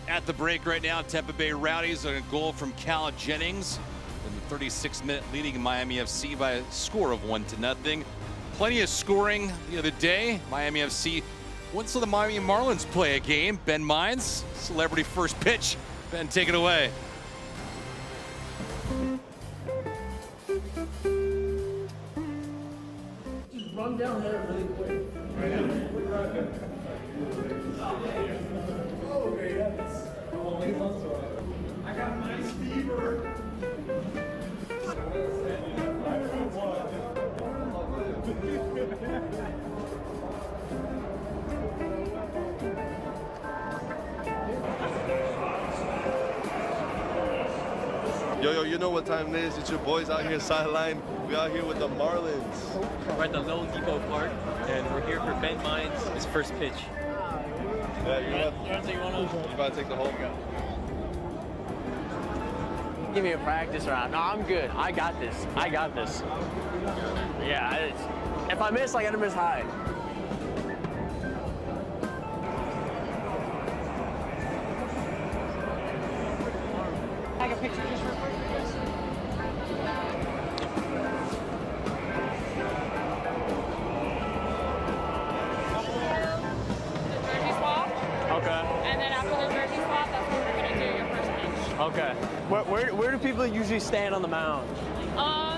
At the break right now, Tampa Bay Rowdies are a goal from Cal Jennings in the 36th minute, leading Miami FC by a score of 1-0. Plenty of scoring the other day. Miami FC once saw the Miami Marlins play a game. Ben Mines, celebrity first pitch. Ben, take it away. Just run down there really quick. I got nice fever. Yo, you know what time it is? It's your boys out here sideline. We out here with the Marlins. We're at the Lone Depot Park, and we're here for Ben Mines, his first pitch. Yeah, you about to take the whole go. Give me a practice round. No, I'm good. I got this. I got this. Yeah, if I miss, I gotta miss high. Take a picture just real quick. And then after the jersey swap, that's when we're gonna do your first pitch. Okay. Where do people usually stand on the mound?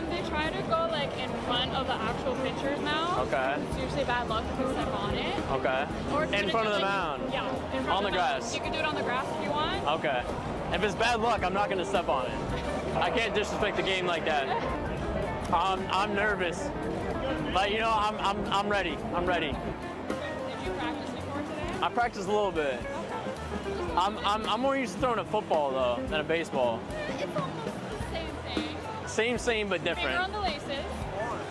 They try to go like in front of the actual pitchers now. Okay. It's usually bad luck if you step on it. Okay. Or if In you're front of gonna the do, mound? Like, yeah. In front On of the grass? mound. You can do it on the grass if you want. Okay. If it's bad luck, I'm not gonna step on it. I can't disrespect the game like that. I'm nervous, but you know I'm ready. I'm ready. Did you practice before today? I practiced a little bit. I'm more used to throwing a football though than a baseball. It's almost the same thing. Same, but different. Finger on the laces.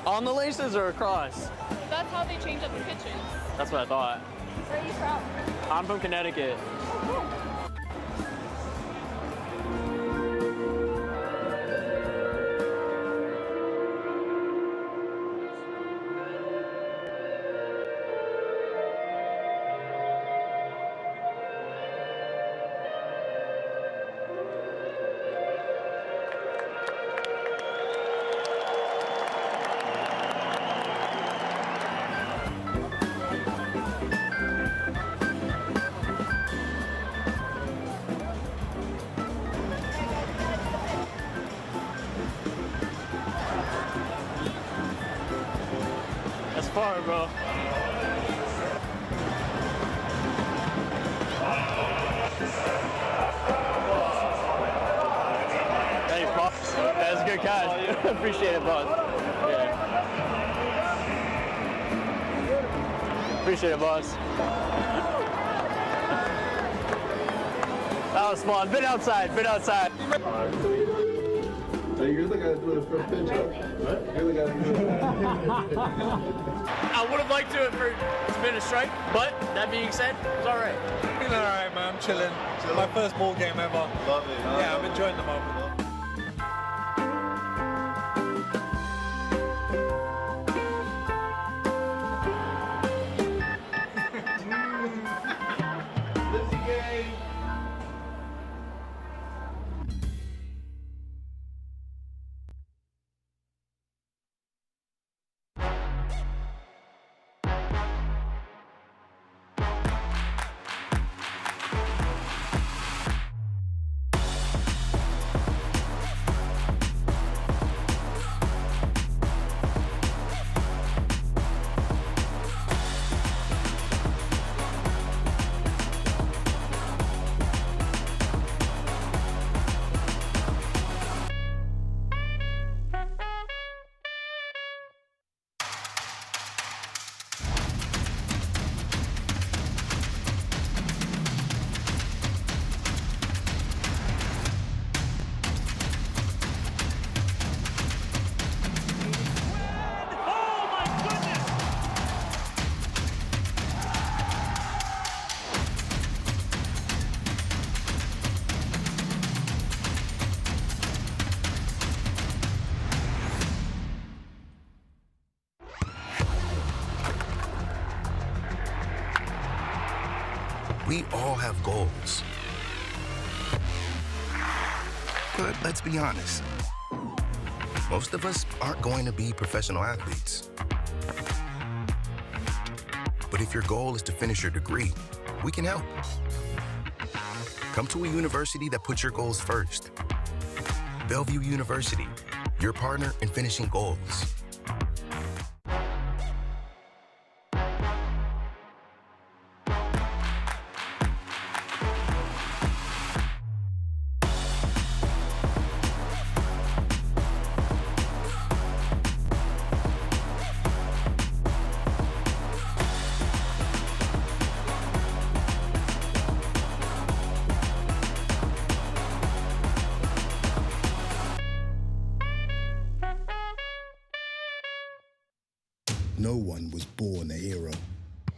On the laces or across? That's how they change up the pitches. That's what I thought. Where are you from? I'm from Connecticut. That's far, bro. Hey, boss. That was a good catch. Appreciate it, boss. Yeah. Appreciate it, boss. That was fun. Been outside. Hey, you're the guy doing the first pitch, huh? What? You're the guy doing it. I would have liked to have it's been a strike, but that being said, it's all right. Feeling all right, man. I'm chilling. My first ball game ever. Love it. Yeah, I'm enjoying the moment. We all have goals. But let's be honest. Most of us aren't going to be professional athletes. But if your goal is to finish your degree, we can help. Come to a university that puts your goals first. Bellevue University, your partner in finishing goals. No one was born a hero.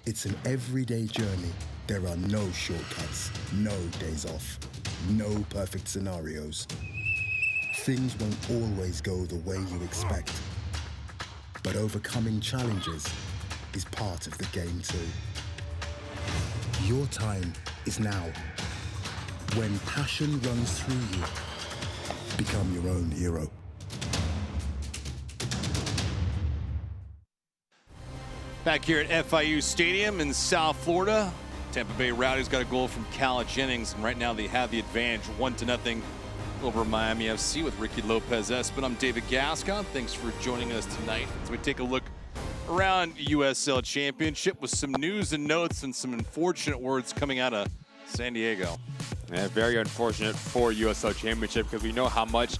It's an everyday journey. There are no shortcuts, no days off, no perfect scenarios. Things won't always go the way you expect. But overcoming challenges is part of the game too. Your time is now. When passion runs through you, become your own hero. Back here at FIU Stadium in South Florida, Tampa Bay Rowdies got a goal from Cal Jennings, and right now they have the advantage 1-0 over Miami FC with Ricky Lopez-Espin. I'm David Gascon. Thanks for joining us tonight as we take a look around USL Championship with some news and notes and some unfortunate words coming out of San Diego. Yeah, very unfortunate for USL Championship because we know how much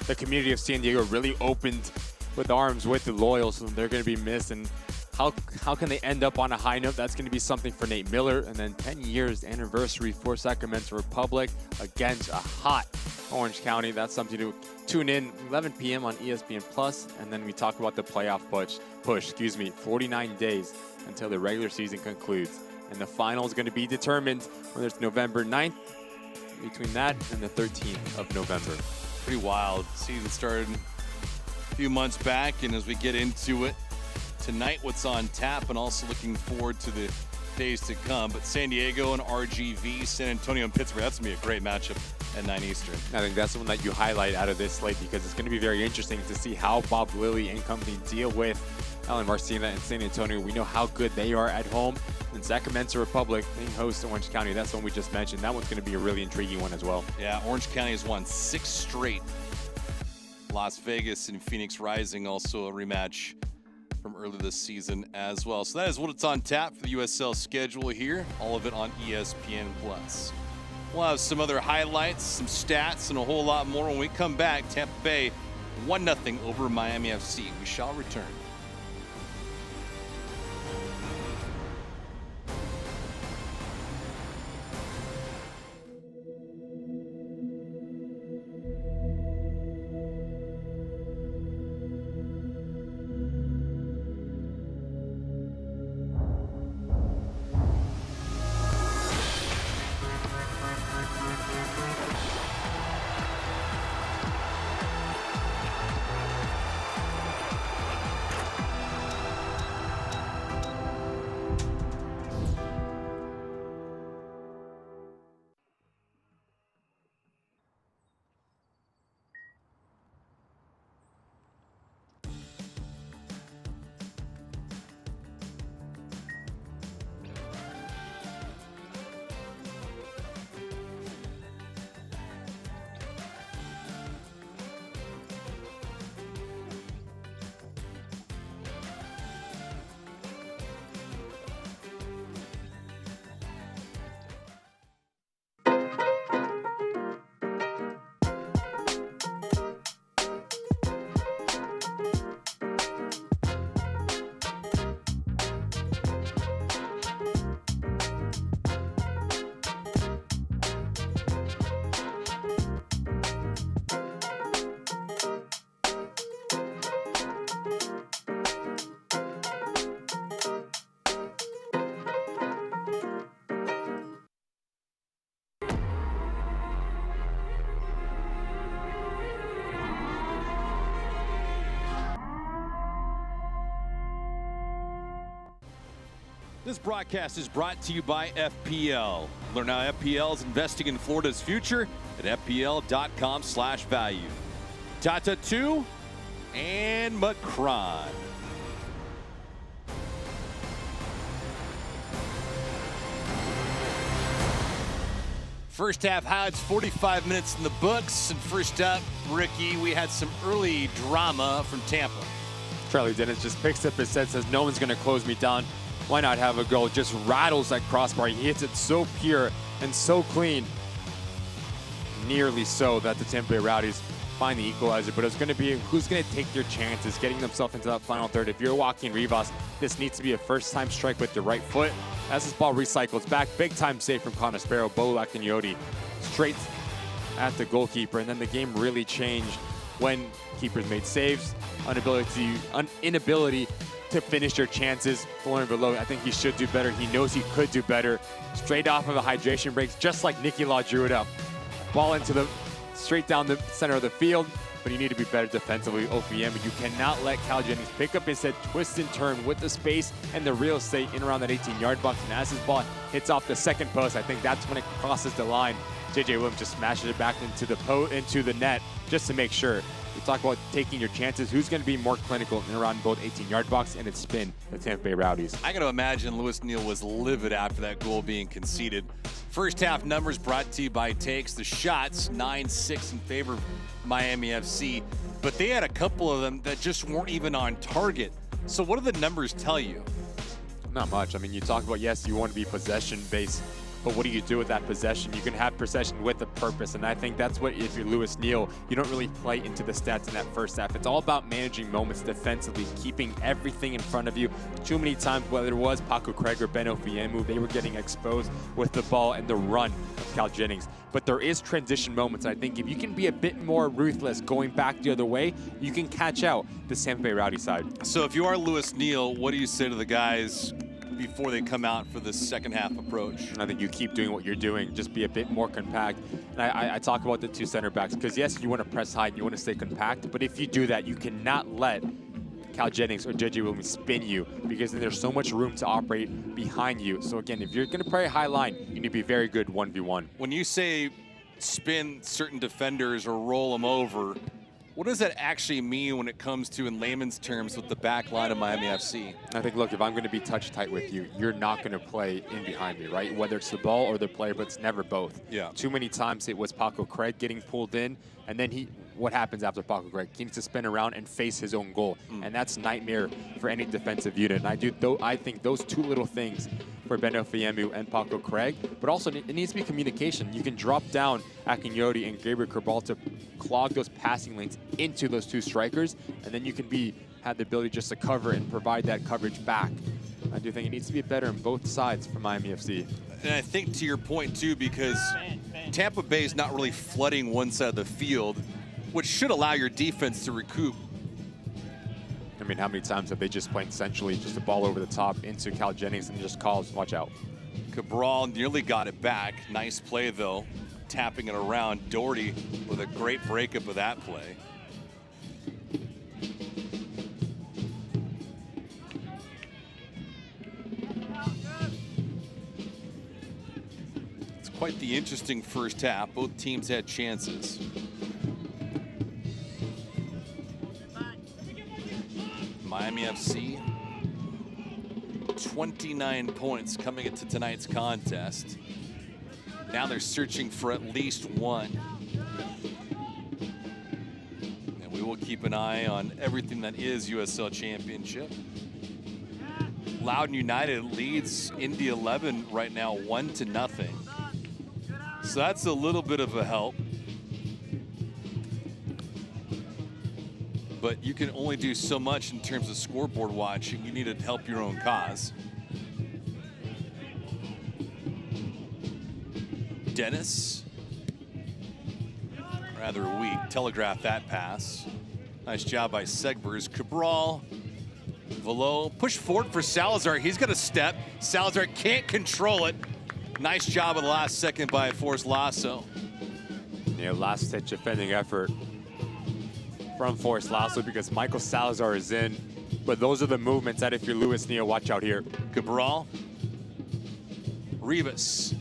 the community of San Diego really opened with arms with the loyals, so they're going to be missed. And how can they end up on a high note? That's going to be something for Nate Miller. And then 10 years anniversary for Sacramento Republic against a hot Orange County. That's something to tune in 11 p.m. on ESPN Plus. And then we talk about the playoff push, 49 days until the regular season concludes. And the final is going to be determined whether it's November 9th, between that and the 13th of November. Pretty wild. Season started a few months back, and as we get into it tonight, what's on tap, and also looking forward to the days to come. But San Diego and RGV, San Antonio and Pittsburgh, that's going to be a great matchup at 9 Eastern. I think that's the one that you highlight out of this slate because it's going to be very interesting to see how Bob Lilly and company deal with Alan Marcina and San Antonio. We know how good they are at home. And Sacramento Republic, they host Orange County. That's the one we just mentioned. That one's going to be a really intriguing one as well. Yeah, Orange County has won 6 straight. Las Vegas and Phoenix Rising, also a rematch from earlier this season as well. So that is what's on tap for the USL schedule here. All of it on ESPN Plus. We'll have some other highlights, some stats, and a whole lot more when we come back. Tampa Bay 1-0 over Miami FC. We shall return. This broadcast is brought to you by FPL. Learn how FPL is investing in Florida's future at FPL.com/value. Tata 2 and Macron. First half highlights, 45 minutes in the books. And first up, Ricky, we had some early drama from Tampa. Charlie Dennis just picks up his head, says, no one's going to close me down. Why not have a go? Just rattles that crossbar. He hits it so pure and so clean. Nearly so that the Tampa Bay Rowdies find the equalizer, but it's going to be who's going to take their chances getting themselves into that final third. If you're Joaquin Rivas, this needs to be a first-time strike with the right foot. As this ball recycles back, big-time save from Connor Sparrow, Bola Coyote straight at the goalkeeper, and then the game really changed when keepers made saves, inability to finish their chances. Lauren Below, I think he should do better. He knows he could do better. Straight off of the hydration breaks, just like Nicky Law drew it up. Ball into the straight down the center of the field, but you need to be better defensively. OPM, you cannot let Cal Jennings pick up his head, twist and turn with the space and the real estate in around that 18-yard box. And as his ball hits off the second post, I think that's when it crosses the line. JJ Williams just smashes it back into the net just to make sure. We talk about taking your chances. Who's going to be more clinical in around both 18-yard box and its spin, the Tampa Bay Rowdies? I got to imagine Lewis Neal was livid after that goal being conceded. First half numbers brought to you by Takes. The shots, 9-6 in favor of Miami FC, but they had a couple of them that just weren't even on target. So what do the numbers tell you? Not much. I mean, you talk about, yes, you want to be possession-based, but what do you do with that possession? You can have possession with a purpose, and I think that's what, if you're Lewis Neal, you don't really play into the stats in that first half. It's all about managing moments defensively, keeping everything in front of you. Too many times, whether it was Paco Craig or Ben Ofiemu, they were getting exposed with the ball and the run of Cal Jennings. But there is transition moments. I think if you can be a bit more ruthless going back the other way, you can catch out the Tampa Bay Rowdy side. So if you are Lewis Neal, what do you say to the guys before they come out for this second half approach? I think you keep doing what you're doing, just be a bit more compact. And I talk about the two center backs because yes, you want to press high and you want to stay compact, but if you do that, you cannot let Cal Jennings or JJ Williams spin you, because then there's so much room to operate behind you. So again, if you're going to play a high line, you need to be very good 1v1. When you say spin certain defenders or roll them over, what does that actually mean when it comes to, in layman's terms, with the back line of Miami FC? I think, look, if I'm going to be touch tight with you, you're not going to play in behind me, right? Whether it's the ball or the player, but it's never both. Yeah. Too many times it was Paco Craig getting pulled in, and then what happens after Paco Craig? He needs to spin around and face his own goal, and that's nightmare for any defensive unit. And I think those two little things for Ben Ofiemu and Paco Craig, but also it needs to be communication. You can drop down Akinyote and Gabriel Cabral to clog those passing lanes into those two strikers, and then you can have the ability just to cover and provide that coverage back. I do think it needs to be better on both sides for Miami FC. And I think to your point too, because Tampa Bay is not really flooding one side of the field, which should allow your defense to recoup. I mean, how many times have they just played essentially just a ball over the top into Cal Jennings and just calls, watch out. Cabral nearly got it back. Nice play though, tapping it around. Doherty with a great breakup of that play. It's quite the interesting first half. Both teams had chances. Miami FC, 29 points coming into tonight's contest. Now they're searching for at least one. And we will keep an eye on everything that is USL Championship. Loudoun United leads Indy 11 right now 1-0. So that's a little bit of a help. But you can only do so much in terms of scoreboard watching. You need to help your own cause. Dennis, rather weak, telegraphed that pass. Nice job by Segbers. Cabral, Velo, push forward for Salazar. He's got a step. Salazar can't control it. Nice job of the last second by Forrest Lasso. Yeah, last ditch defending effort from Forrest Lasso because Michael Salazar is in. But those are the movements that if you're Lewis Neal, watch out here. Cabral Rivas.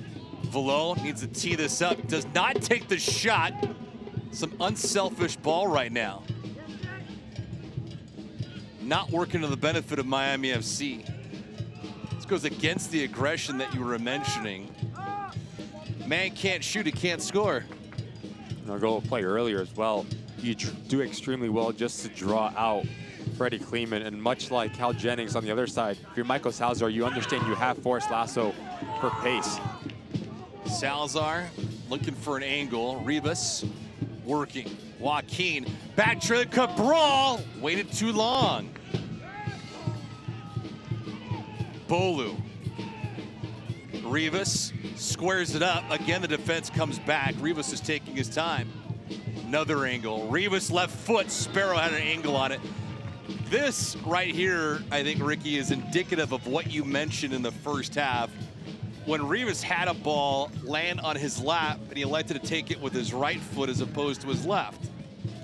Velo needs to tee this up. Does not take the shot. Some unselfish ball right now. Not working to the benefit of Miami FC. This goes against the aggression that you were mentioning. Man can't shoot, he can't score. Our goal play earlier as well. You do extremely well just to draw out Freddie Kleeman, and much like Hal Jennings on the other side, if you're Michael Salazar, you understand you have Forrest Lasso for pace. Salazar looking for an angle. Rivas working. Joaquin back to Cabral. Waited too long. Bolu. Rivas squares it up. Again, the defense comes back. Rivas is taking his time. Another angle. Rivas left foot. Sparrow had an angle on it. This right here, I think, Ricky, is indicative of what you mentioned in the first half. When Rivas had a ball land on his lap and he elected to take it with his right foot as opposed to his left.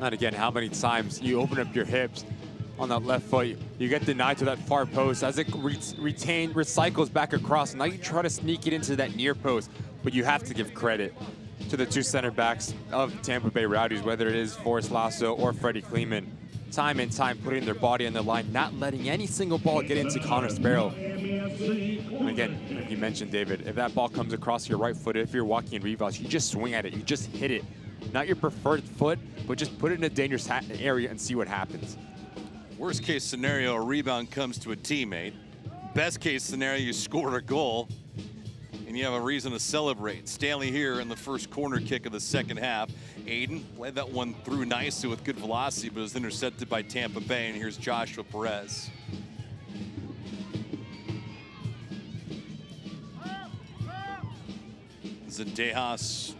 And again, how many times you open up your hips on that left foot, you get denied to that far post as it recycles back across. Now you try to sneak it into that near post, but you have to give credit to the two center backs of Tampa Bay Rowdies, whether it is Forrest Lasso or Freddie Kleeman. Time and time putting their body on the line, not letting any single ball get into Connor Sparrow. And again, like you mentioned, David, if that ball comes across your right foot, if you're Joaquin Rivas, you just swing at it, you just hit it. Not your preferred foot, but just put it in a dangerous area and see what happens. Worst case scenario, a rebound comes to a teammate. Best case scenario, you scored a goal and you have a reason to celebrate. Stanley here in the first corner kick of the second half. Aiden played that one through nicely with good velocity, but was intercepted by Tampa Bay, and here's Joshua Perez. Zendejas.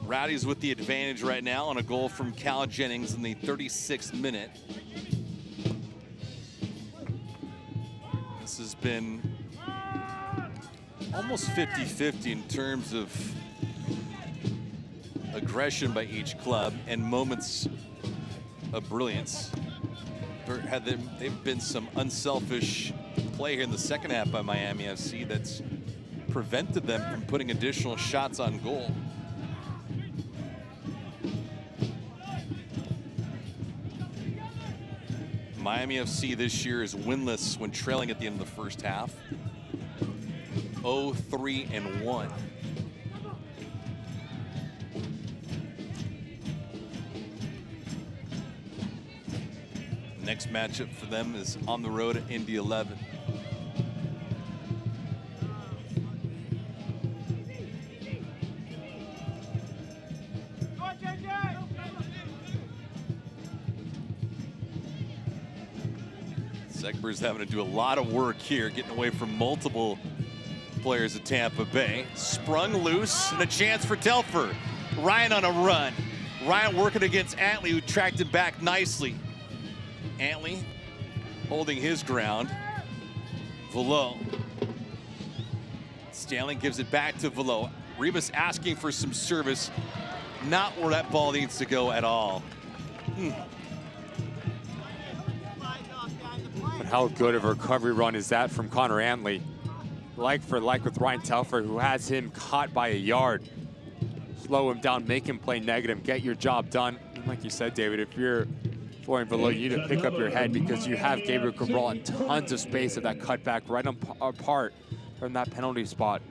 Rowdies with the advantage right now on a goal from Cal Jennings in the 36th minute. This has been almost 50-50 in terms of aggression by each club and moments of brilliance. They've been some unselfish play here in the second half by Miami FC that's prevented them from putting additional shots on goal. Miami FC this year is winless when trailing at the end of the first half. 0-3-1. Next matchup for them is on the road at Indy 11. Segber's having to do a lot of work here, getting away from multiple players at Tampa Bay. Sprung loose and a chance for Telfer. Ryan on a run. Ryan working against Antley, who tracked him back nicely. Antley holding his ground. Velo. Stanley gives it back to Velo. Rivas asking for some service. Not where that ball needs to go at all. But how good of a recovery run is that from Connor Antley? Like for like with Ryan Telfer, who has him caught by a yard. Slow him down, make him play negative, get your job done. And like you said, David, if you're Florian Velo, you need to pick up your head because you have Gabriel Cabral in tons of space at that cutback right apart from that penalty spot.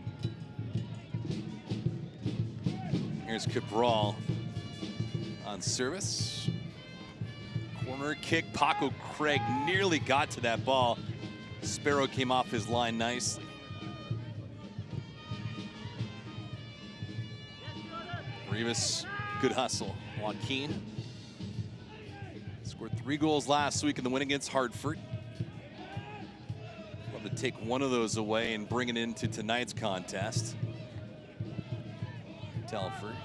Here's Cabral on service. Corner kick, Paco Craig nearly got to that ball. Sparrow came off his line nicely. Rivas, good hustle. Joaquin scored 3 goals last week in the win against Hartford. Love to take one of those away and bring it into tonight's contest. Telford.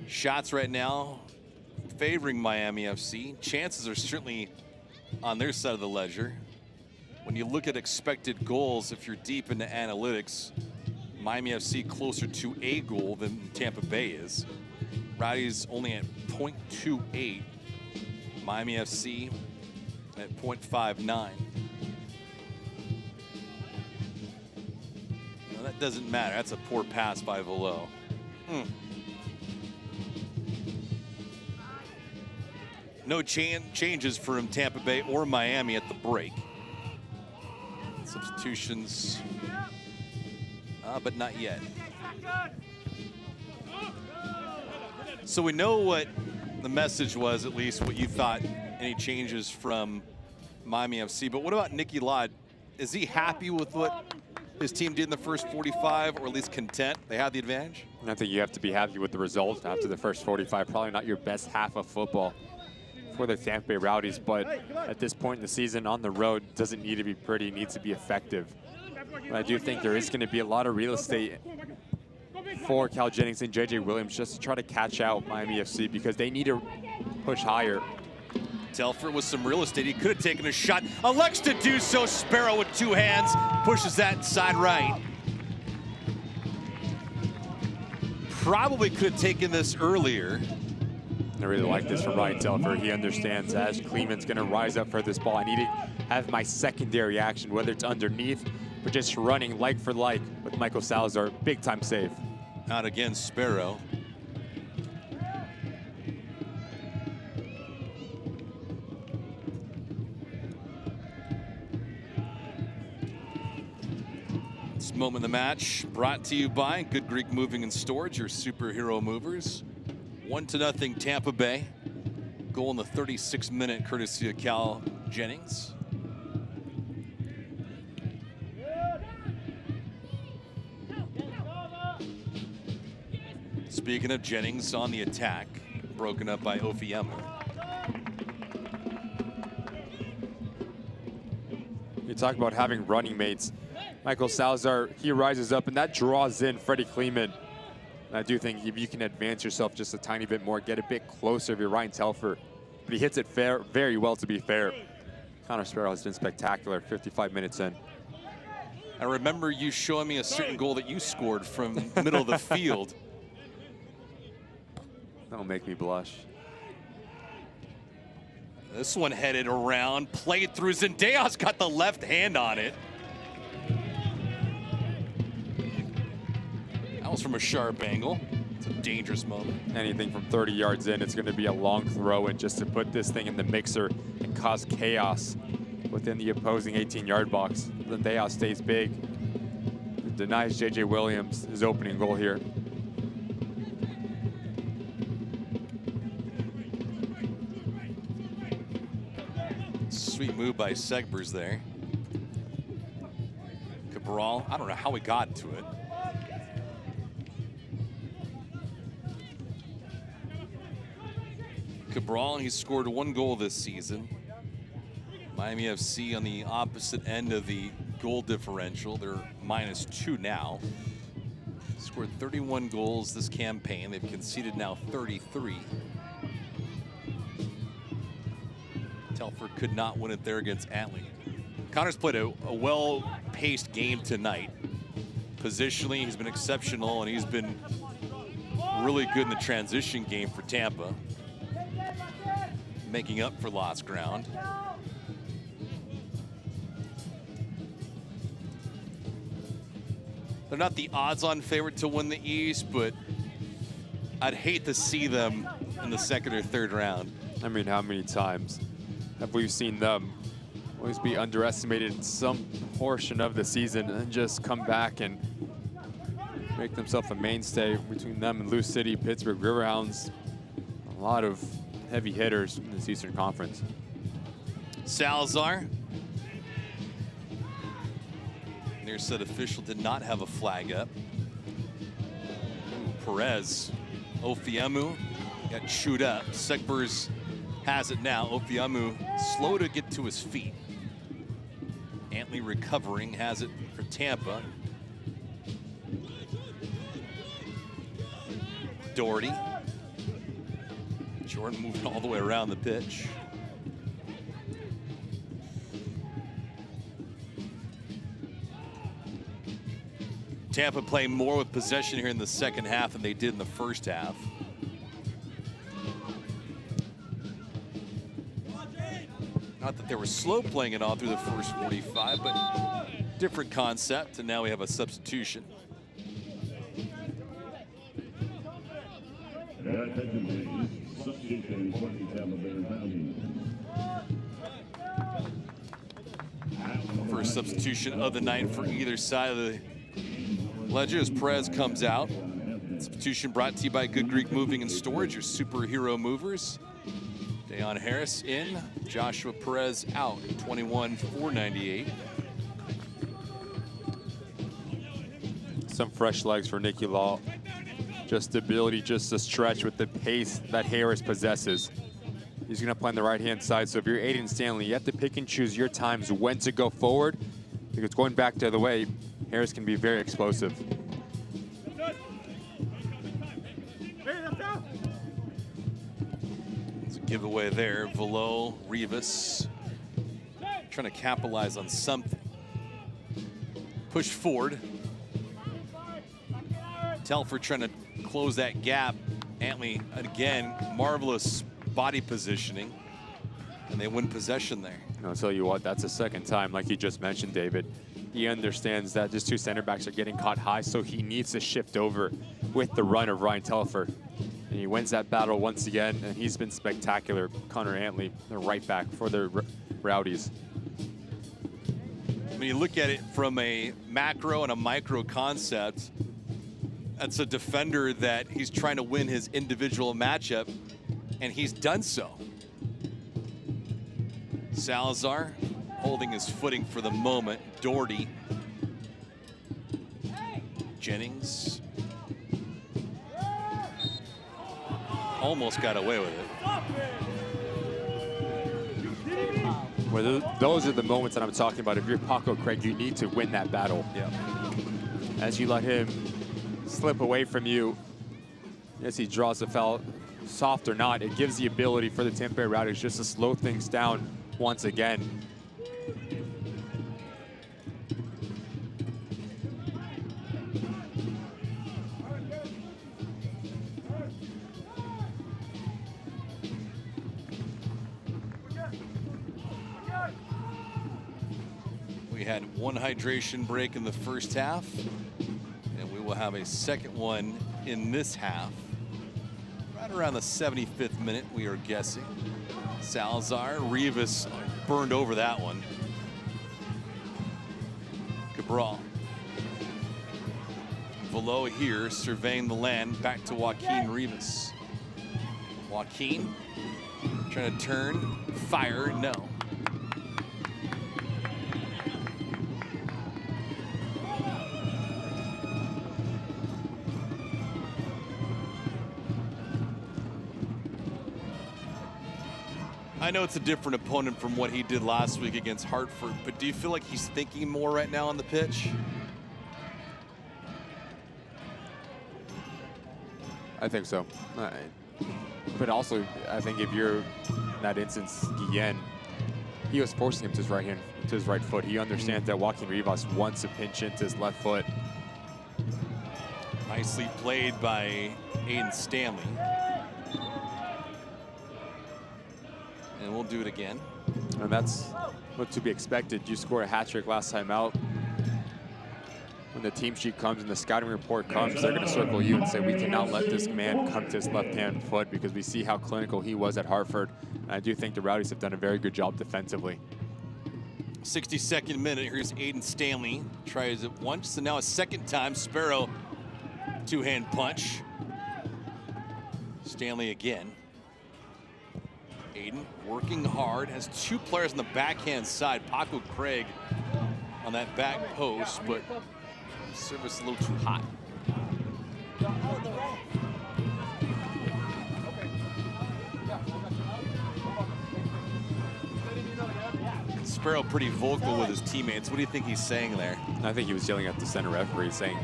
Shots right now favoring Miami FC. Chances are certainly on their side of the ledger. When you look at expected goals, if you're deep into analytics, Miami FC closer to a goal than Tampa Bay is. Rowdies only at 0.28. Miami FC at 0.59. No, that doesn't matter. That's a poor pass by Velo. No changes from Tampa Bay or Miami at the break. Substitutions, but not yet. So we know what the message was, at least what you thought, any changes from Miami FC. But what about Nicky Laud? Is he happy with what his team did in the first 45, or at least content? They had the advantage? I think you have to be happy with the result after the first 45. Probably not your best half of football for the Tampa Bay Rowdies, but at this point in the season on the road, doesn't need to be pretty, needs to be effective. But I do think there is going to be a lot of real estate for Cal Jennings and JJ Williams just to try to catch out Miami FC, because they need to push higher. Telfer with some real estate. He could have taken a shot. Elects to do so. Sparrow with two hands pushes that side right. Probably could have taken this earlier. I really like this from Ryan Telfer. He understands as Kleeman's going to rise up for this ball, I need to have my secondary action, whether it's underneath, but just running like for like with Michael Salazar. Big time save. Out again, Sparrow. This moment of the match brought to you by Good Greek Moving and Storage, your superhero movers. 1-0 Tampa Bay. Goal in the 36th minute, courtesy of Cal Jennings. Speaking of Jennings on the attack, broken up by Ofiemu. You talk about having running mates. Michael Salazar, he rises up, and that draws in Freddie Kleeman. And I do think if you can advance yourself just a tiny bit more, get a bit closer if you're Ryan Telfer. But he hits it very well, to be fair. Connor Sparrow has been spectacular 55 minutes in. I remember you showing me a certain goal that you scored from the middle of the field. That'll make me blush. This one headed around, played through. Zendejas got the left hand on it. That was from a sharp angle. It's a dangerous moment. Anything from 30 yards in, it's going to be a long throw, and just to put this thing in the mixer and cause chaos within the opposing 18-yard box. Zendejas stays big. It denies JJ Williams his opening goal here. Sweet move by Segbers there. Cabral, I don't know how he got to it. Cabral, he's scored 1 goal this season. Miami FC on the opposite end of the goal differential. They're -2 now. Scored 31 goals this campaign. They've conceded now 33. Telfer could not win it there against Atlee. Connor's played a well-paced game tonight. Positionally, he's been exceptional, and he's been really good in the transition game for Tampa, making up for lost ground. They're not the odds-on favorite to win the East, but I'd hate to see them in the 2nd or 3rd round. I mean, how many times have we seen them always be underestimated in some portion of the season and just come back and make themselves a mainstay? Between them and Lou City, Pittsburgh Riverhounds, a lot of heavy hitters in this Eastern Conference. Salazar. Near said official did not have a flag up. Ooh, Perez. Ofiemu got chewed up. Segbers has it now. Ofiemu slow to get to his feet. Atlee recovering, has it for Tampa. Doherty. Jordan moving all the way around the pitch. Tampa playing more with possession here in the second half than they did in the first half. Not that they were slow playing it all through the first 45, but different concept, and now we have a substitution. First substitution of the night for either side of the ledger as Perez comes out. Substitution brought to you by Good Greek Moving and Storage, your superhero movers. Deon Harris in, Joshua Perez out, 21,498. Some fresh legs for Nicky Law. Just the ability just to stretch with the pace that Harris possesses. He's going to play on the right-hand side, so if you're Aiden Stanley, you have to pick and choose your times when to go forward, because going back the other way, Harris can be very explosive. It's a giveaway there. Velo, Rivas trying to capitalize on something. Push forward. Telfer trying to close that gap. Antley, again, marvelous body positioning, and they win possession there. I'll tell you what, that's the second time, like you just mentioned, David. He understands that just two center backs are getting caught high, so he needs to shift over with the run of Ryan Telfer. And he wins that battle once again, and he's been spectacular. Connor Antley, the right back for the Rowdies. When you look at it from a macro and a micro concept, that's a defender that he's trying to win his individual matchup, and he's done so. Salazar holding his footing for the moment. Doherty. Jennings. Almost got away with it. Well, those are the moments that I'm talking about. If you're Paco Craig, you need to win that battle. Yeah. As you let him slip away from you, as he draws the foul, soft or not, it gives the ability for the Tampa Bay Rowdies just to slow things down once again. We had one hydration break in the first half, and we will have a second one in this half. Right around the 75th minute, we are guessing. Salazar, Rivas burned over that one. Cabral. Velo here, surveying the land, back to Joaquin Rivas. Joaquin, trying to turn, fire, no. I know it's a different opponent from what he did last week against Hartford, but do you feel like he's thinking more right now on the pitch? I think so. But also, I think if you're in that instance, Guillen, he was forcing him to his right hand, to his right foot. He understands that Joaquin Rivas wants to pinch into his left foot. Nicely played by Aiden Stanley. And we'll do it again. And that's what to be expected. You scored a hat trick last time out. When the team sheet comes and the scouting report comes, they're going to circle you and say, we cannot let this man come to his left-hand foot, because we see how clinical he was at Hartford. And I do think the Rowdies have done a very good job defensively. 62nd minute, here's Aiden Stanley. Tries it once, and now a second time. Sparrow, two-hand punch. Stanley again. Aiden working hard, has two players on the backhand side. Paco Craig on that back post, but service a little too hot. Sparrow pretty vocal with his teammates. What do you think he's saying there? I think he was yelling at the center referee, saying,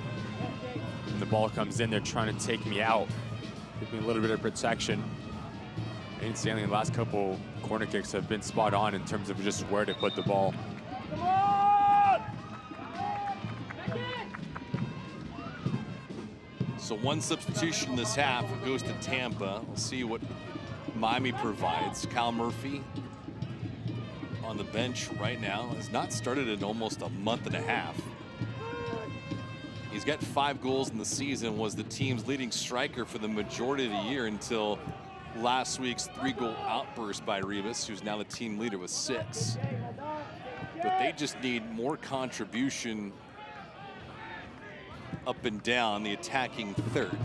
the ball comes in, they're trying to take me out. Give me a little bit of protection. Aiden Stanley in the last couple corner kicks have been spot on in terms of just where to put the ball. So one substitution this half goes to Tampa. We'll see what Miami provides. Kyle Murphy on the bench right now. Has not started in almost a month and a half. He's got 5 goals in the season, was the team's leading striker for the majority of the year until last week's 3-goal outburst by Rivas, who's now the team leader with 6. But they just need more contribution up and down the attacking third.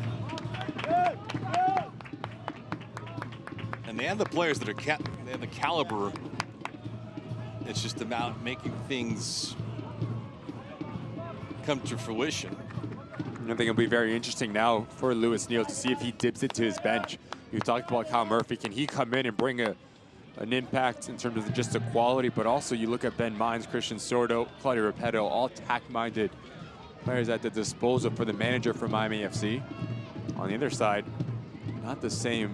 And they have the players that are they have the caliber. It's just about making things come to fruition. I think it'll be very interesting now for Louis Neal to see if he dips into his bench. You talked about Kyle Murphy. Can he come in and bring an impact in terms of just the quality, but also you look at Ben Mines, Christian Sordo, Claudio Repetto, all attack-minded players at the disposal for the manager for Miami FC. On the other side, not the same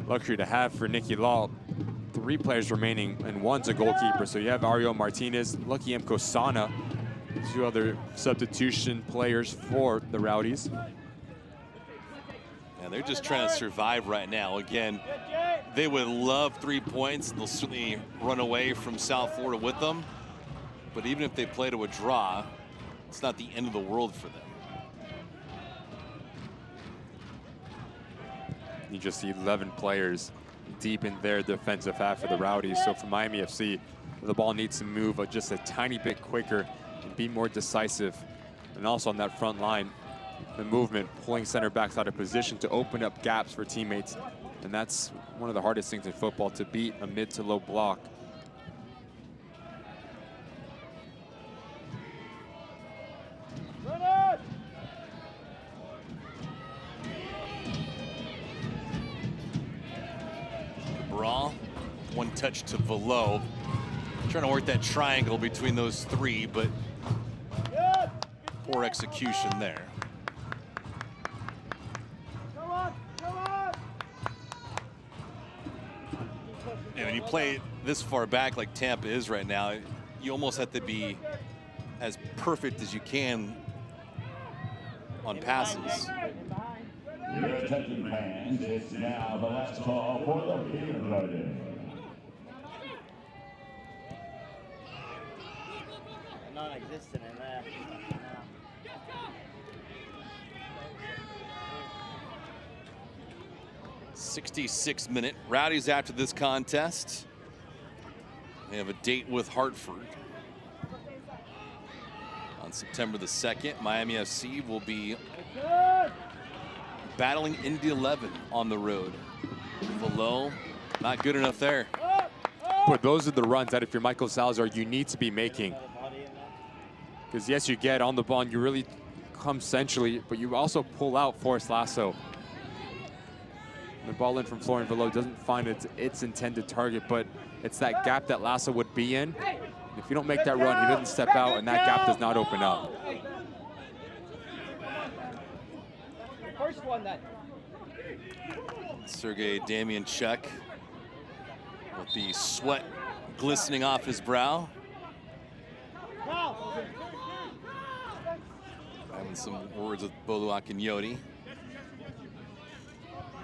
luxury to have for Nicky Law. 3 players remaining, and 1's a goalkeeper. So you have Ariel Martinez, Lucky M. Kosana, 2 other substitution players for the Rowdies. Yeah, they're just trying to survive right now. Again, they would love 3 points. They'll certainly run away from South Florida with them. But even if they play to a draw, it's not the end of the world for them. You just see 11 players deep in their defensive half of the Rowdies. So for Miami FC, the ball needs to move just a tiny bit quicker and be more decisive. And also on that front line, the movement, pulling center backs out of position to open up gaps for teammates. And that's one of the hardest things in football, to beat a mid to low block. Brawl, 1 touch to Velo. Trying to work that triangle between those 3, but poor execution there. And when you play this far back like Tampa is right now, you almost have to be as perfect as you can on passes. Your attention, fans, it's now the last call for the field loading. Non-existent in there. 66th minute. Rowdies after this contest. They have a date with Hartford on September the 2nd. Miami FC will be battling Indy 11 on the road. Below, not good enough there. But those are the runs that if you're Michael Salazar, you need to be making. Because yes, you get on the ball and you really come centrally, but you also pull out Forrest Lasso. The ball in from Florian Velo doesn't find its intended target, but it's that gap that Lasso would be in. If you don't make that run, he doesn't step out, and that gap does not open up. First one then. Sergei Damianchuk with the sweat glistening off his brow. Having some words with Bolu Akinyoti.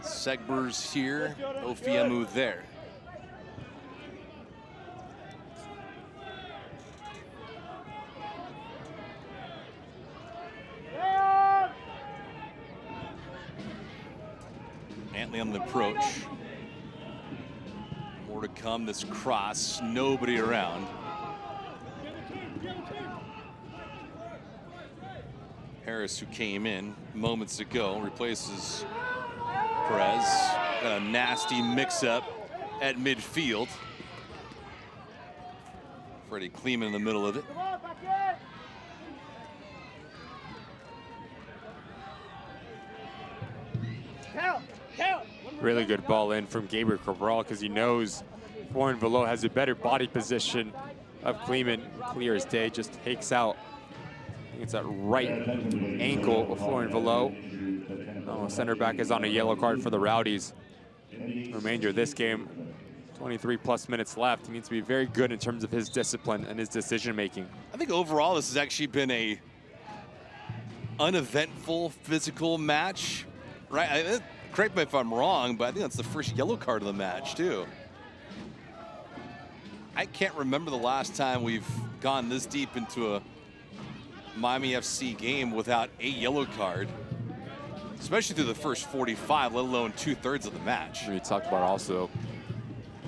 Segbers here, Ofiemu there. Antley on the approach. More to come, this cross, nobody around. Harris, who came in moments ago, replaces Perez. A nasty mix-up at midfield. Freddie Kleeman in the middle of it. Really good ball in from Gabriel Cabral, because he knows Florian Velo has a better body position of Kleeman. Clear as day, just takes out. I think it's that right ankle of Florian Velo. Oh, center back is on a yellow card for the Rowdies. Remainder of this game, 23+ minutes left. He needs to be very good in terms of his discipline and his decision making. I think overall this has actually been a uneventful physical match, right? Correct me if I'm wrong, but I think that's the first yellow card of the match, too. I can't remember the last time we've gone this deep into a Miami FC game without a yellow card, especially through the first 45, let alone 2/3 of the match. We talked about also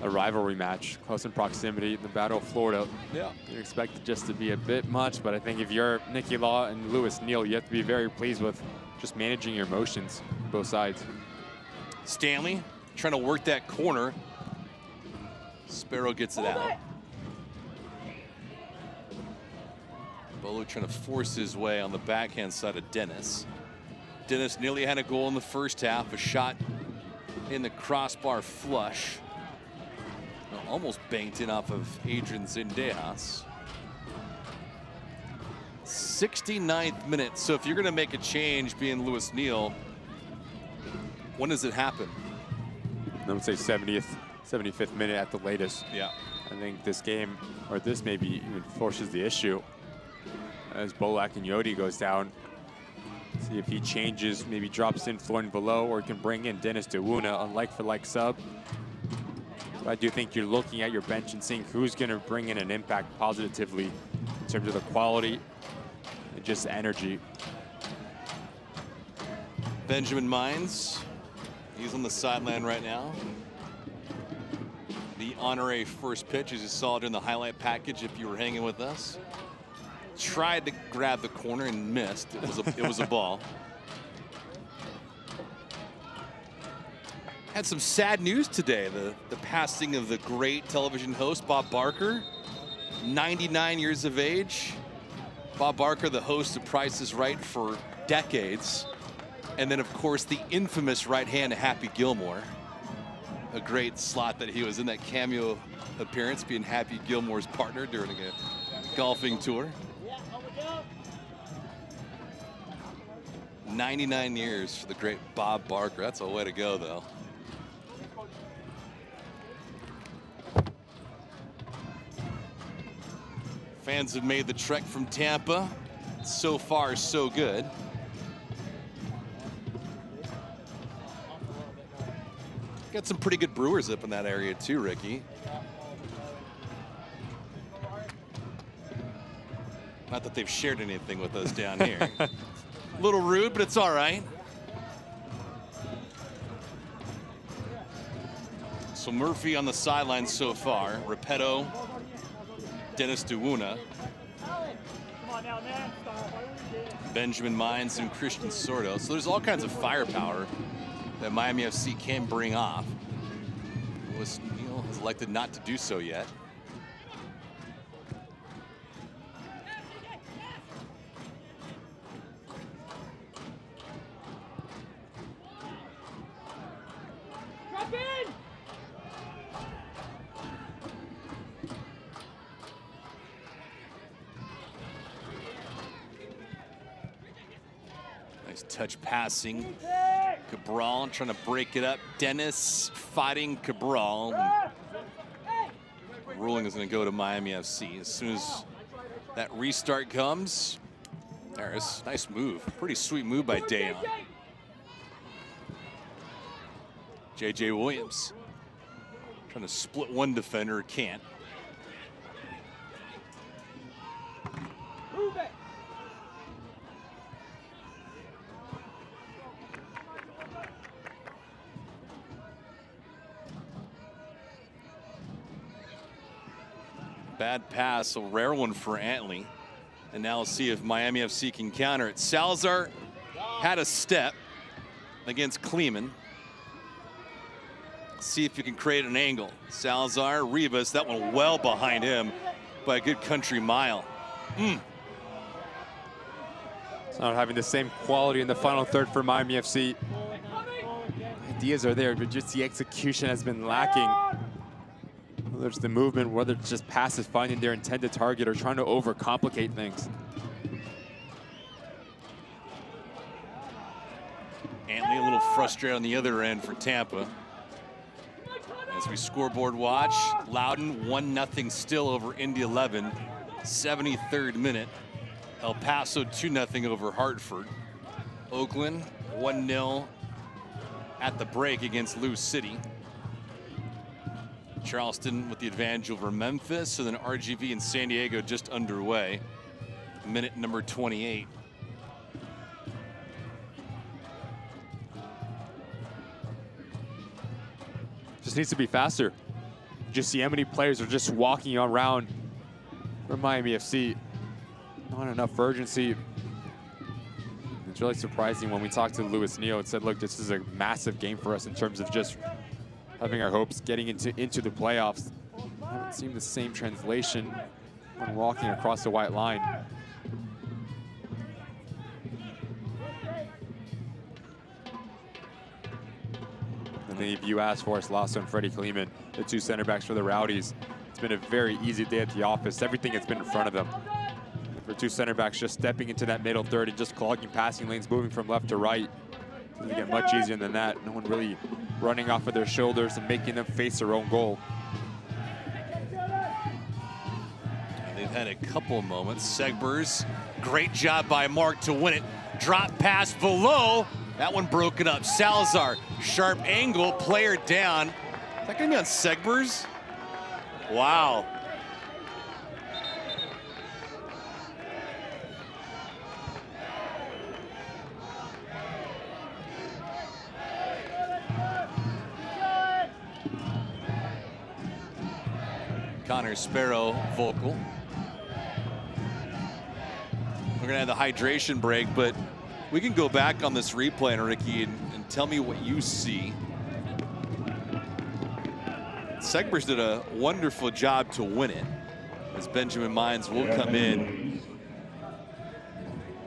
a rivalry match, close in proximity, the Battle of Florida. Yeah. You expect it just to be a bit much, but I think if you're Nicky Law and Lewis Neal, you have to be very pleased with just managing your emotions, both sides. Stanley trying to work that corner. Sparrow gets it out. Bolu trying to force his way on the backhand side of Dennis. Dennis nearly had a goal in the first half, a shot in the crossbar flush. Almost banked in off of Adrian Zendejas. 69th minute. So if you're going to make a change being Lewis Neal, when does it happen? I would say 75th minute at the latest. Yeah. I think this game, or this maybe even forces the issue as Bolak and Yodi goes down. See if he changes, maybe drops in Florian below, or can bring in Dennis DeWuna on like-for-like sub. But I do think you're looking at your bench and seeing who's going to bring in an impact positively in terms of the quality and just energy. Benjamin Mines, he's on the sideline right now. The honorary first pitch, as you saw it in the highlight package if you were hanging with us. Tried to grab the corner and missed. It was a ball. Had some sad news today. The passing of the great television host Bob Barker, 99 years of age. Bob Barker, the host of Price is Right for decades. And then, of course, the infamous right hand to Happy Gilmore. A great slot that he was in, that cameo appearance, being Happy Gilmore's partner during a golfing tour. 99 years for the great Bob Barker. That's a way to go, though. Fans have made the trek from Tampa. So far, so good. Got some pretty good Brewers up in that area too, Ricky. Not that they've shared anything with us down here. A little rude, but it's all right. So Murphy on the sideline so far. Repetto, Dennis DeWuna, Benjamin Mines, and Christian Sordo. So there's all kinds of firepower that Miami FC can bring off. Lewis Neal has elected not to do so yet. Nice touch passing. Cabral trying to break it up. Dennis fighting Cabral. Ruling is going to go to Miami FC. As soon as that restart comes, there's a nice move. Pretty sweet move by Dayon. J.J. Williams trying to split one defender, can't. Bad pass, a rare one for Antley. And now we'll see if Miami FC can counter it. Salazar had a step against Kleeman. See if you can create an angle. Salazar, Rivas, that one well behind him by a good country mile. It's not having the same quality in the final third for Miami FC. Ideas are there, but just the execution has been lacking. Whether it's the movement, whether it's just passes finding their intended target or trying to overcomplicate things. Antley a little frustrated on the other end for Tampa. As we scoreboard watch, Loudon 1-0 still over Indy 11. 73rd minute. El Paso 2-0 over Hartford. Oakland 1-0 at the break against Lou City. Charleston with the advantage over Memphis, and then RGV and San Diego just underway. Minute number 28. Just needs to be faster. Just see how many players are just walking around for Miami FC. Not enough urgency. It's really surprising when we talked to Luis Neal and said, look, this is a massive game for us in terms of just having our hopes getting into the playoffs. I haven't seen the same translation when walking across the white line. And then if you ask Forrest Lasso and Freddie Kleeman, the two center backs for the Rowdies, it's been a very easy day at the office. Everything has been in front of them. For two center backs just stepping into that middle third and just clogging passing lanes, moving from left to right. It doesn't get much easier than that. No one really running off of their shoulders and making them face their own goal. And they've had a couple of moments. Segbers, great job by Mark to win it. Drop pass below. That one broken up. Salazar, sharp angle, player down. Is that gonna be on Segbers? Wow. Connor Sparrow vocal. We're gonna have the hydration break, but we can go back on this replay, and Ricky, and tell me what you see. Segbers did a wonderful job to win it, as Benjamin Mines will come in.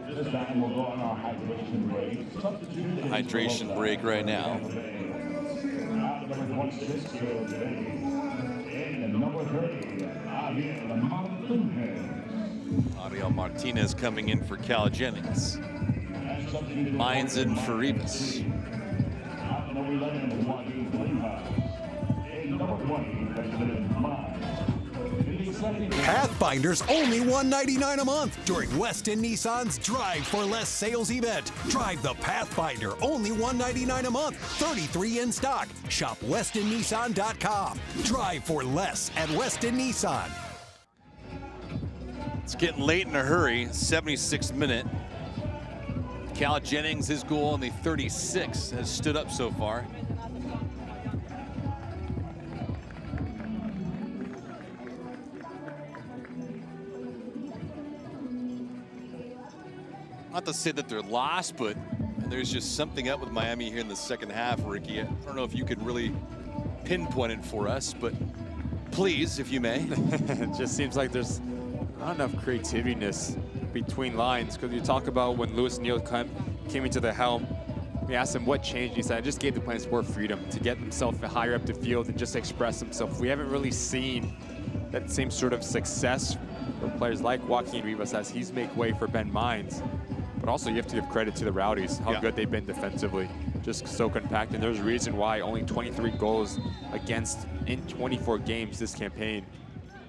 This time we'll go on our hydration break. Hydration break right now. Number 26 today. And number 30, Ariel Martinez. Ariel Martinez coming in for Cal Jennings. Mines in for Rivas. Number 11, Joaquin Blanca. And number 20, Benjamin Mines. Pathfinder's only $199 a month during Weston Nissan's Drive for Less sales event. Drive the Pathfinder, only $199 a month, 33 in stock. Shop WestonNissan.com. Drive for less at Weston Nissan. It's getting late in a hurry, 76th minute. Cal Jennings, his goal in the 36th, has stood up so far. Not to say that they're lost, but there's just something up with Miami here in the second half, Ricky. I don't know if you could really pinpoint it for us, but please, if you may. It just seems like there's not enough creativeness between lines, because you talk about when Luis Neal came into the helm, we asked him what changed. He said, I just gave the players more freedom to get themselves higher up the field and just express themselves. We haven't really seen that same sort of success for players like Joaquin Rivas as he's make way for Ben Mines. But also you have to give credit to the Rowdies, how good they've been defensively. Just so compact, and there's a reason why only 23 goals against in 24 games this campaign.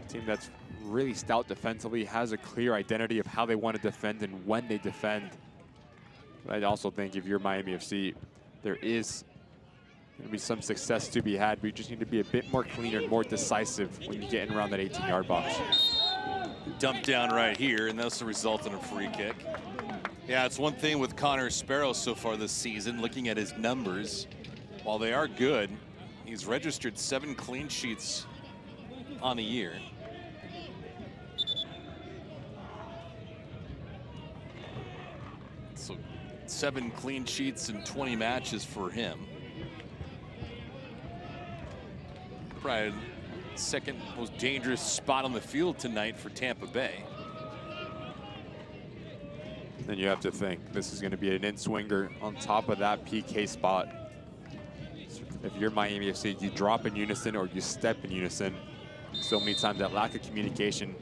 A team that's really stout defensively, has a clear identity of how they want to defend and when they defend. But I also think if you're Miami FC, there is going to be some success to be had. We just need to be a bit more cleaner and more decisive when you get in around that 18-yard box. Dumped down right here, and that's the result in a free kick. Yeah, it's one thing with Connor Sparrow so far this season, looking at his numbers. While they are good, he's registered 7 clean sheets on the year. So 7 clean sheets in 20 matches for him. Probably second most dangerous spot on the field tonight for Tampa Bay. Then you have to think this is going to be an in-swinger on top of that PK spot. If you're Miami FC, you drop in unison or you step in unison. So many times that lack of communication.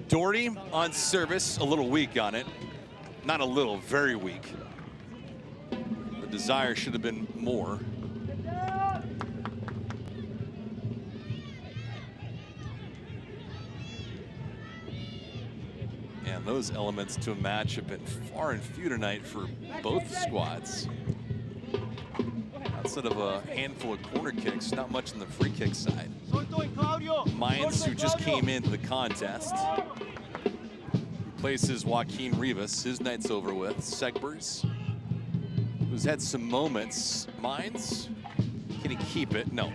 Doherty on service, a little weak on it. Not a little, very weak. The desire should have been more. And those elements to a match have been far and few tonight for both squads. Outside of a handful of corner kicks, not much on the free kick side. Mines, who just came into the contest, replaces Joaquin Rivas. His night's over with. Segbers, who's had some moments. Mines, can he keep it? No.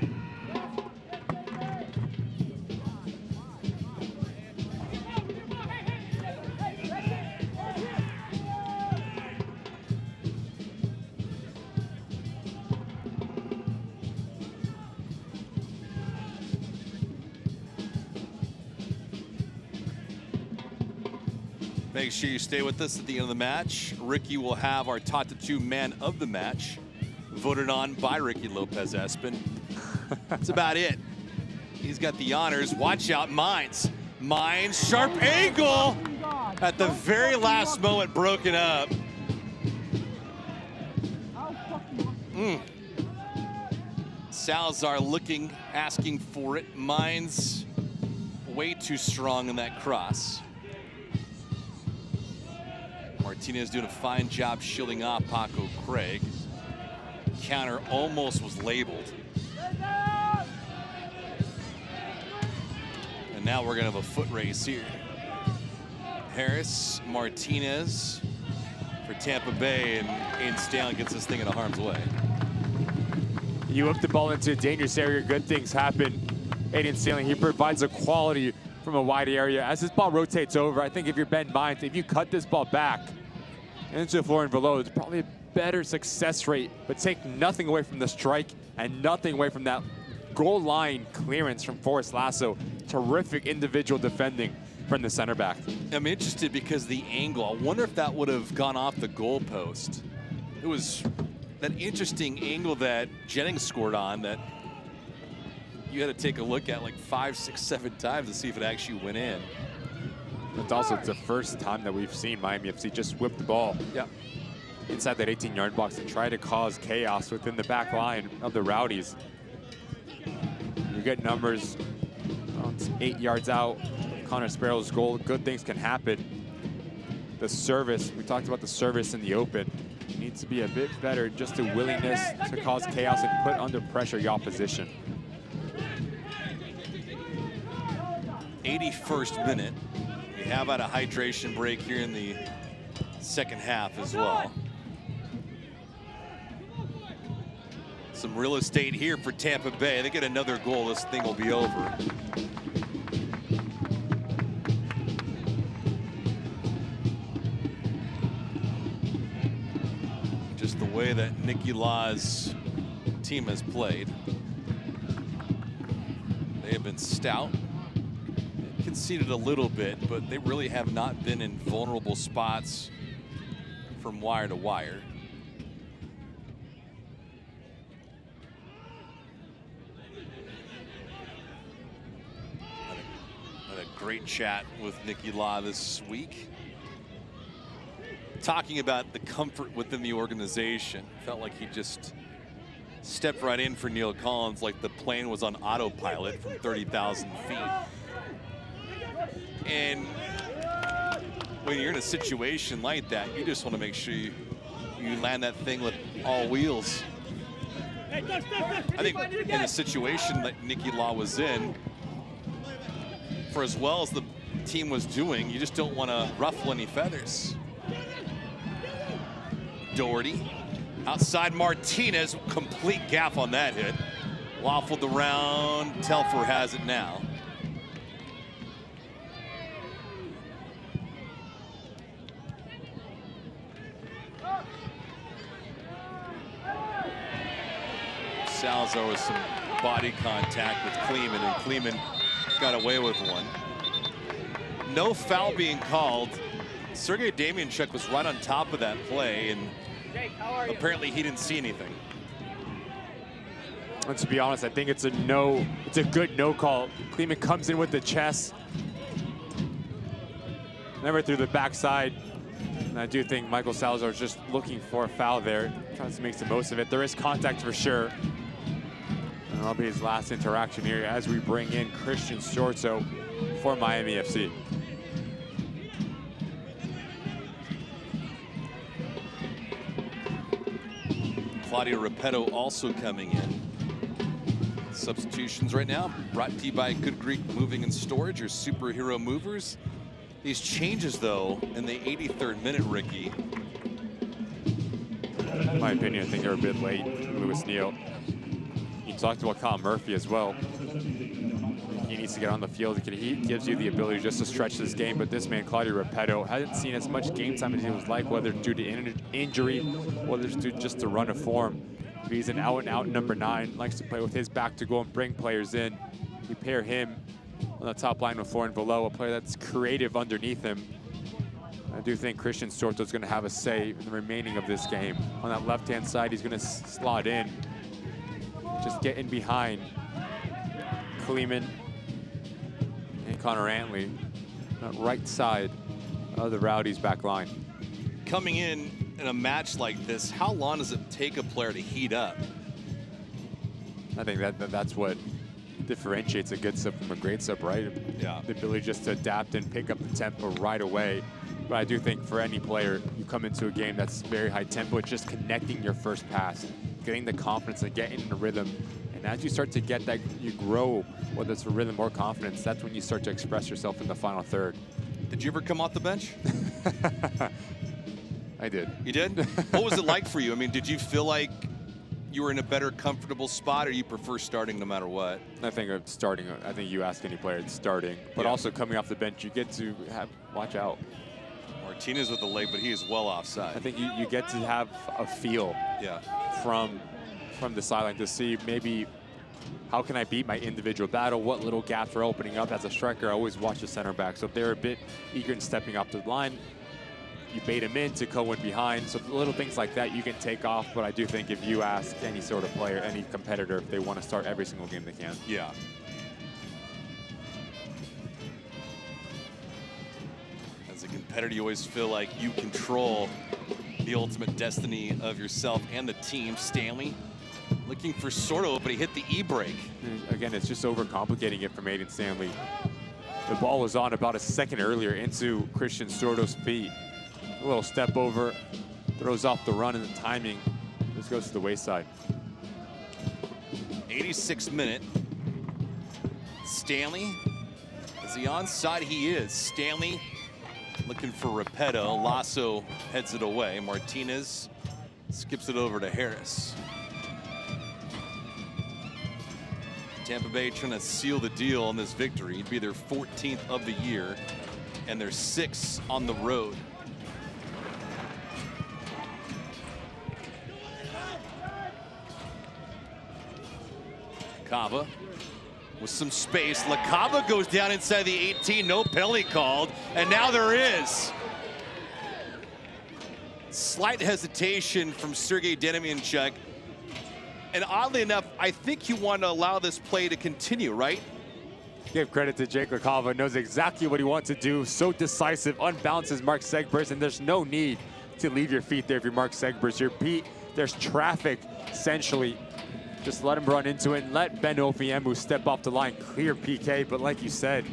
Make sure you stay with us at the end of the match. Ricky will have our Tata2 man of the match, voted on by Ricky Lopez Espin. That's about it. He's got the honors. Watch out, Mines. Mines, sharp angle. At the very last moment, broken up. Salazar looking, asking for it. Mines way too strong in that cross. Martinez doing a fine job shielding off Paco Craig. Counter almost was labeled. And now we're gonna have a foot race here. Harris, Martinez for Tampa Bay, and Aiden Stanley gets this thing into harm's way. You whip the ball into a dangerous area, good things happen. Aiden Stanley, he provides a quality from a wide area. As this ball rotates over, I think if you're Ben Mines, if you cut this ball back into the floor and below, it's probably a better success rate, but take nothing away from the strike and nothing away from that goal line clearance from Forrest Lasso. Terrific individual defending from the center back. I'm interested because the angle, I wonder if that would have gone off the goal post. It was that interesting angle that Jennings scored on that you had to take a look at like 5, 6, 7 times to see if it actually went in. It's also the first time that we've seen Miami FC just whip the ball inside that 18-yard box and try to cause chaos within the back line of the Rowdies. You get numbers, well, it's 8 yards out of Connor Sparrow's goal. Good things can happen. The service, we talked about the service in the open, needs to be a bit better, just a willingness to cause chaos and put under pressure your opposition. 81st minute. We have had a hydration break here in the second half as well. Some real estate here for Tampa Bay. They get another goal, this thing will be over. Just the way that Nicky Law's team has played. They have been stout. Conceded a little bit, but they really have not been in vulnerable spots from wire to wire. Had a great chat with Nicky Law this week, talking about the comfort within the organization. Felt like he just stepped right in for Neil Collins like the plane was on autopilot from 30,000 feet. And when you're in a situation like that, you just want to make sure you land that thing with all wheels. I think in a situation that Nicky Law was in, for as well as the team was doing, you just don't want to ruffle any feathers. Doherty, outside Martinez, complete gap on that hit. Waffled around, Telfer has it now. Salazar with some body contact with Kleeman, and Kleeman got away with one. No foul being called. Sergei Damianchuk was right on top of that play, and apparently he didn't see anything. And to be honest, I think it's a no. It's a good no call. Kleeman comes in with the chest, never through the backside. And I do think Michael Salazar is just looking for a foul there, tries to make the most of it. There is contact for sure. And that'll be his last interaction here as we bring in Christian Sorso for Miami FC. Claudio Repetto also coming in. Substitutions right now brought to you by Good Greek Moving and Storage, your superhero movers. These changes, though, in the 83rd minute, Ricky. In my opinion, I think they're a bit late. Louis Neal. You talked about Kyle Murphy as well. He needs to get on the field. He gives you the ability just to stretch this game, but this man, Claudio Repetto, hasn't seen as much game time as he was like, whether due to injury, whether it's due just to run of form. He's an out-and-out number 9, likes to play with his back to go and bring players in. You pair him on the top line with Florian Velo, a player that's creative underneath him. I do think Christian Sorto's going to have a say in the remaining of this game. On that left-hand side, he's going to slot in. Just get in behind Kleeman and Connor Antley. That right side of the Rowdies back line. Coming in a match like this, how long does it take a player to heat up? I think that's what differentiates a good sub from a great sub, right? Yeah. The ability just to adapt and pick up the tempo right away. But I do think for any player, you come into a game that's very high tempo, it's just connecting your first pass, getting the confidence and getting in the rhythm. And as you start to get that, you grow, whether it's a rhythm or confidence, that's when you start to express yourself in the final third. Did you ever come off the bench? I did. You did? What was it like for you? I mean, did you feel like you were in a better, comfortable spot, or you prefer starting no matter what? I think of starting. I think you ask any player, it's starting. But also coming off the bench, you get to watch out. Martinez with the leg, but he is well offside. I think you get to have a feel from the sideline to see maybe how can I beat my individual battle, what little gaps are opening up. As a striker, I always watch the center back. So if they're a bit eager in stepping up the line, you bait them in to go in behind. So little things like that you can take off. But I do think if you ask any sort of player, any competitor, if they want to start every single game they can. Yeah. As a competitor, you always feel like you control the ultimate destiny of yourself and the team. Stanley looking for Sorto, but he hit the e-brake. Again, it's just overcomplicating it from Aiden Stanley. The ball was on about a second earlier into Christian Sorto's feet. A little step over, throws off the run, and the timing just goes to the wayside. 86th minute. Stanley, is he onside? He is. Stanley looking for Repetto. Lasso heads it away. Martinez skips it over to Harris. Tampa Bay trying to seal the deal on this victory. It'd be their 14th of the year, and they're 6 on the road. Cava with some space. LaCava goes down inside the 18. No penalty called, and now there is. Slight hesitation from Sergei Denemianchuk. And oddly enough, I think you want to allow this play to continue, right? Give credit to Jake LaCava. Knows exactly what he wants to do. So decisive, unbalances Mark Segbers, and there's no need to leave your feet there if you're Mark Segbers. You're beat. There's traffic, essentially. Just let him run into it and let Ben Ofiembu step off the line, clear PK. But like you said,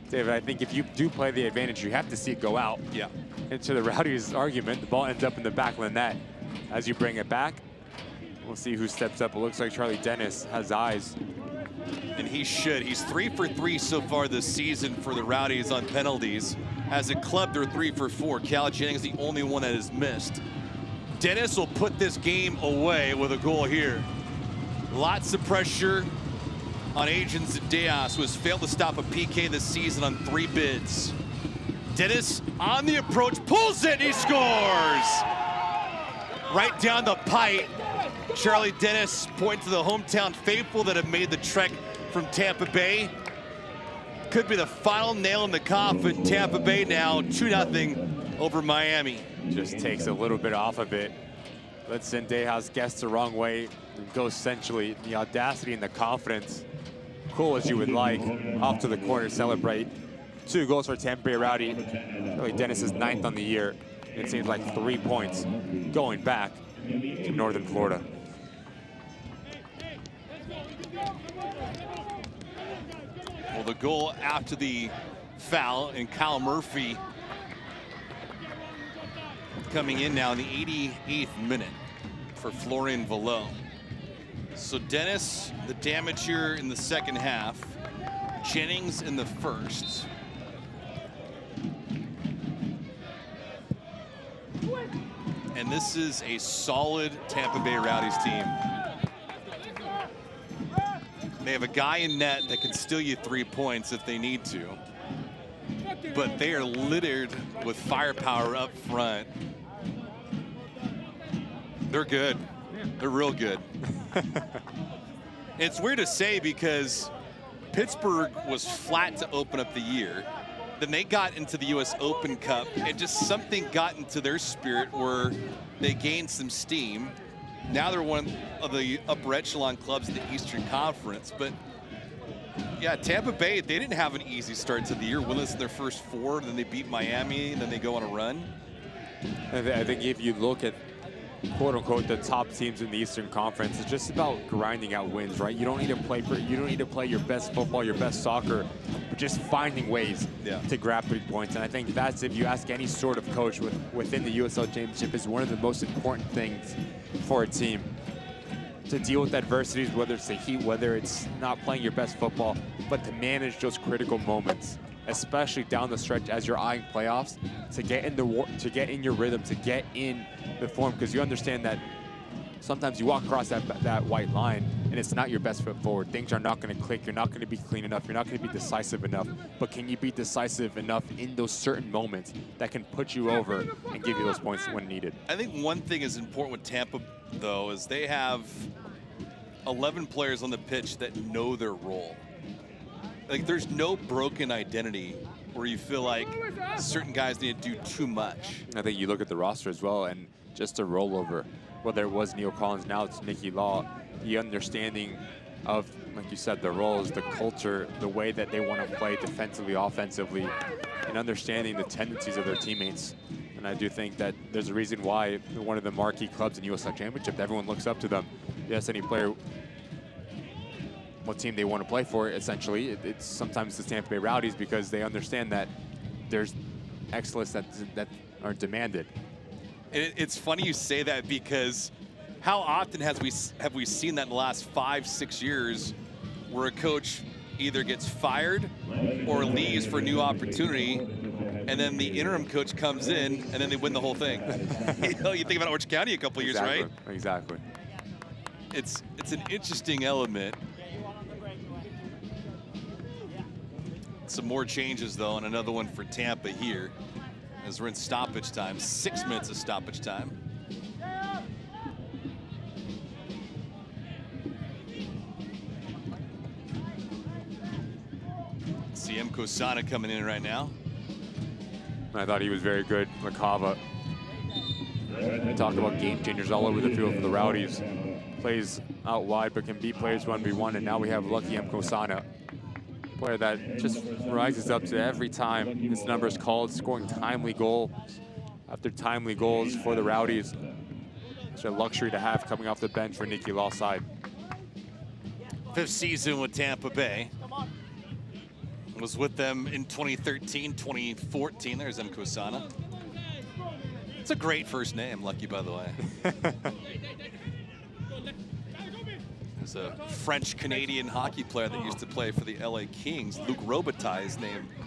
David, I think if you do play the advantage, you have to see it go out. Yeah. Into the Rowdies' argument, the ball ends up in the back of the net. As you bring it back, we'll see who steps up. It looks like Charlie Dennis has eyes. And he should. He's 3 for 3 so far this season for the Rowdies on penalties. As a club, they're 3 for 4. Cal Jennings the only one that has missed. Dennis will put this game away with a goal here. Lots of pressure on Adrian Zadeas, who has failed to stop a PK this season on 3 bids. Dennis on the approach, pulls it, he scores! Right down the pipe. Charlie Dennis pointing to the hometown faithful that have made the trek from Tampa Bay. Could be the final nail in the coffin. Tampa Bay now 2-0 over Miami. Just takes a little bit off of it. Lets Zendejas guess the wrong way. Goes essentially the audacity and the confidence. Cool as you would like. Off to the corner, celebrate. 2 goals for Tampa Bay Rowdy. Really Dennis is 9th on the year. It seems like 3 points going back to Northern Florida. Well, the goal after the foul, and Kyle Murphy coming in now in the 88th minute. for Florian Vallot. So Dennis, the damage here in the second half. Jennings in the first. And this is a solid Tampa Bay Rowdies team. They have a guy in net that can steal you 3 points if they need to. But they are littered with firepower up front. They're good. They're real good. It's weird to say because Pittsburgh was flat to open up the year. Then they got into the US Open Cup and just something got into their spirit where they gained some steam. Now they're one of the upper echelon clubs in the Eastern Conference. But yeah, Tampa Bay, they didn't have an easy start to the year. Winless in their first 4, then they beat Miami, and then they go on a run. I think if you look at quote unquote the top teams in the Eastern Conference, it's just about grinding out wins, right? You don't need to play your best football, your best soccer, but just finding ways to grab 3 points. And I think that's, if you ask any sort of coach within the USL Championship, is one of the most important things for a team. To deal with adversities, whether it's the heat, whether it's not playing your best football, but to manage those critical moments, especially down the stretch as you're eyeing playoffs, to get in your rhythm, to get in the form, because you understand that sometimes you walk across that white line and it's not your best foot forward. Things are not going to click. You're not going to be clean enough. You're not going to be decisive enough. But can you be decisive enough in those certain moments that can put you over and give you those points when needed? I think one thing is important with Tampa, though, is they have 11 players on the pitch that know their role. Like, there's no broken identity where you feel like certain guys need to do too much. I think you look at the roster as well, and just a rollover, whether it was Neil Collins, now it's Nicky Law, the understanding of, like you said, the roles, the culture, the way that they want to play defensively, offensively, and understanding the tendencies of their teammates. And I do think that there's a reason why they're one of the marquee clubs in USL Championship. Everyone looks up to them. Yes, any player, what team they want to play for, essentially, it's sometimes the Tampa Bay Rowdies, because they understand that there's excellence that are demanded. It's funny you say that, because how often have we seen that in the last 5-6 years, where a coach either gets fired or leaves for a new opportunity, and then the interim coach comes in and then they win the whole thing. You think about Orange County a couple years, right? Exactly. It's an interesting element. Some more changes, though, and another one for Tampa here, as we're in stoppage time. 6 minutes of stoppage time. CM Kosana coming in right now. I thought he was very good. Makava. Talk about game changers all over the field for the Rowdies. Plays out wide, but can beat players 1v1. And now we have Lucky M. Kosana, player that just rises up to every time his number is called, scoring timely goal after timely goals for the Rowdies. It's a luxury to have coming off the bench for Nicky Law's side. 5th season with Tampa Bay. Was with them in 2013, 2014. There's M. Kosana. It's a great first name, Lucky, by the way. There's a French-Canadian hockey player that used to play for the LA Kings. Luc Robitaille's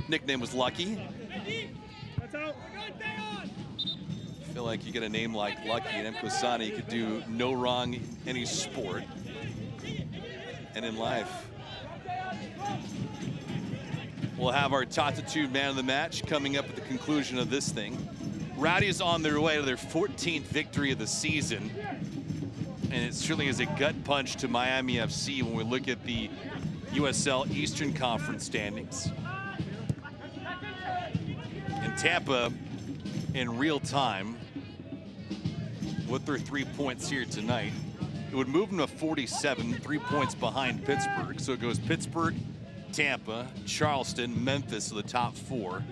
nickname was Lucky. I feel like you get a name like Lucky and M. Kosana, you could do no wrong in any sport and in life. We'll have our Tatitude Man of the Match coming up at the conclusion of this thing. Rowdies on their way to their 14th victory of the season. And it certainly is a gut punch to Miami FC when we look at the USL Eastern Conference standings. And Tampa, in real time, with their 3 points here tonight, it would move them to 47, 3 points behind Pittsburgh. So it goes Pittsburgh, Tampa, Charleston, Memphis are the top 4,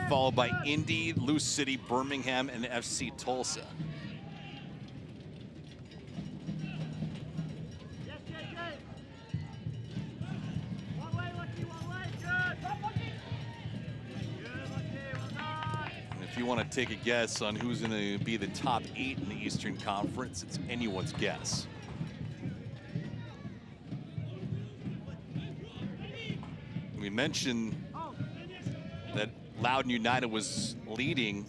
followed by Indy, Lou City, Birmingham, and FC Tulsa. And if If you want to take a guess on who's going to be the top 8 in the Eastern Conference, it's anyone's guess. We mentioned that Loudoun United was leading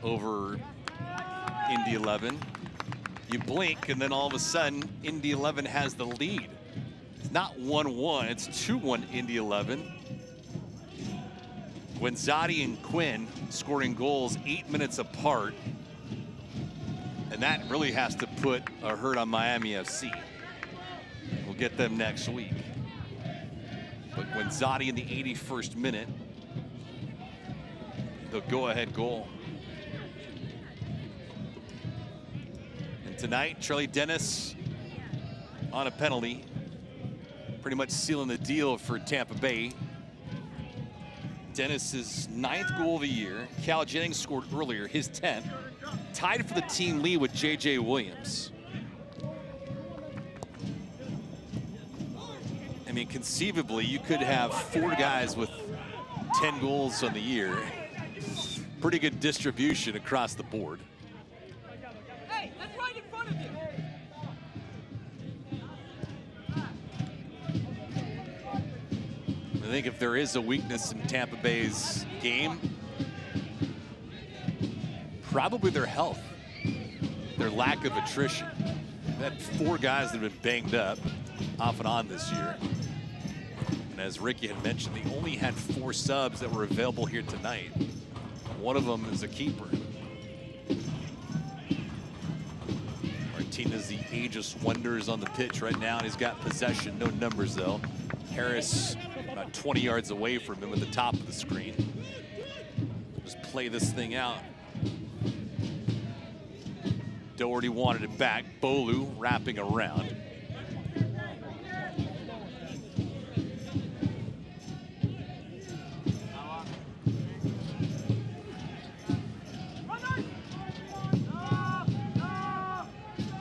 over Indy 11. You blink, and then all of a sudden, Indy 11 has the lead. It's not 1-1, it's 2-1 Indy 11. Guenzati and Quinn scoring goals 8 minutes apart. And that really has to put a hurt on Miami FC. We'll get them next week. But Guenzati in the 81st minute, the go-ahead goal. And tonight, Charlie Dennis on a penalty, pretty much sealing the deal for Tampa Bay. Dennis's 9th goal of the year. Cal Jennings scored earlier, his 10th. Tied for the team lead with J.J. Williams. I mean, conceivably, you could have 4 guys with 10 goals on the year. Pretty good distribution across the board. Hey, that's right in front of you. I think if there is a weakness in Tampa Bay's game, probably their health, their lack of attrition. They've had 4 guys that have been banged up off and on this year. And as Ricky had mentioned, they only had 4 subs that were available here tonight. One of them is a keeper. Martinez, the ageless wonder, is on the pitch right now, and he's got possession. No numbers, though. Harris about 20 yards away from him at the top of the screen. Just play this thing out. Doherty wanted it back. Bolu wrapping around.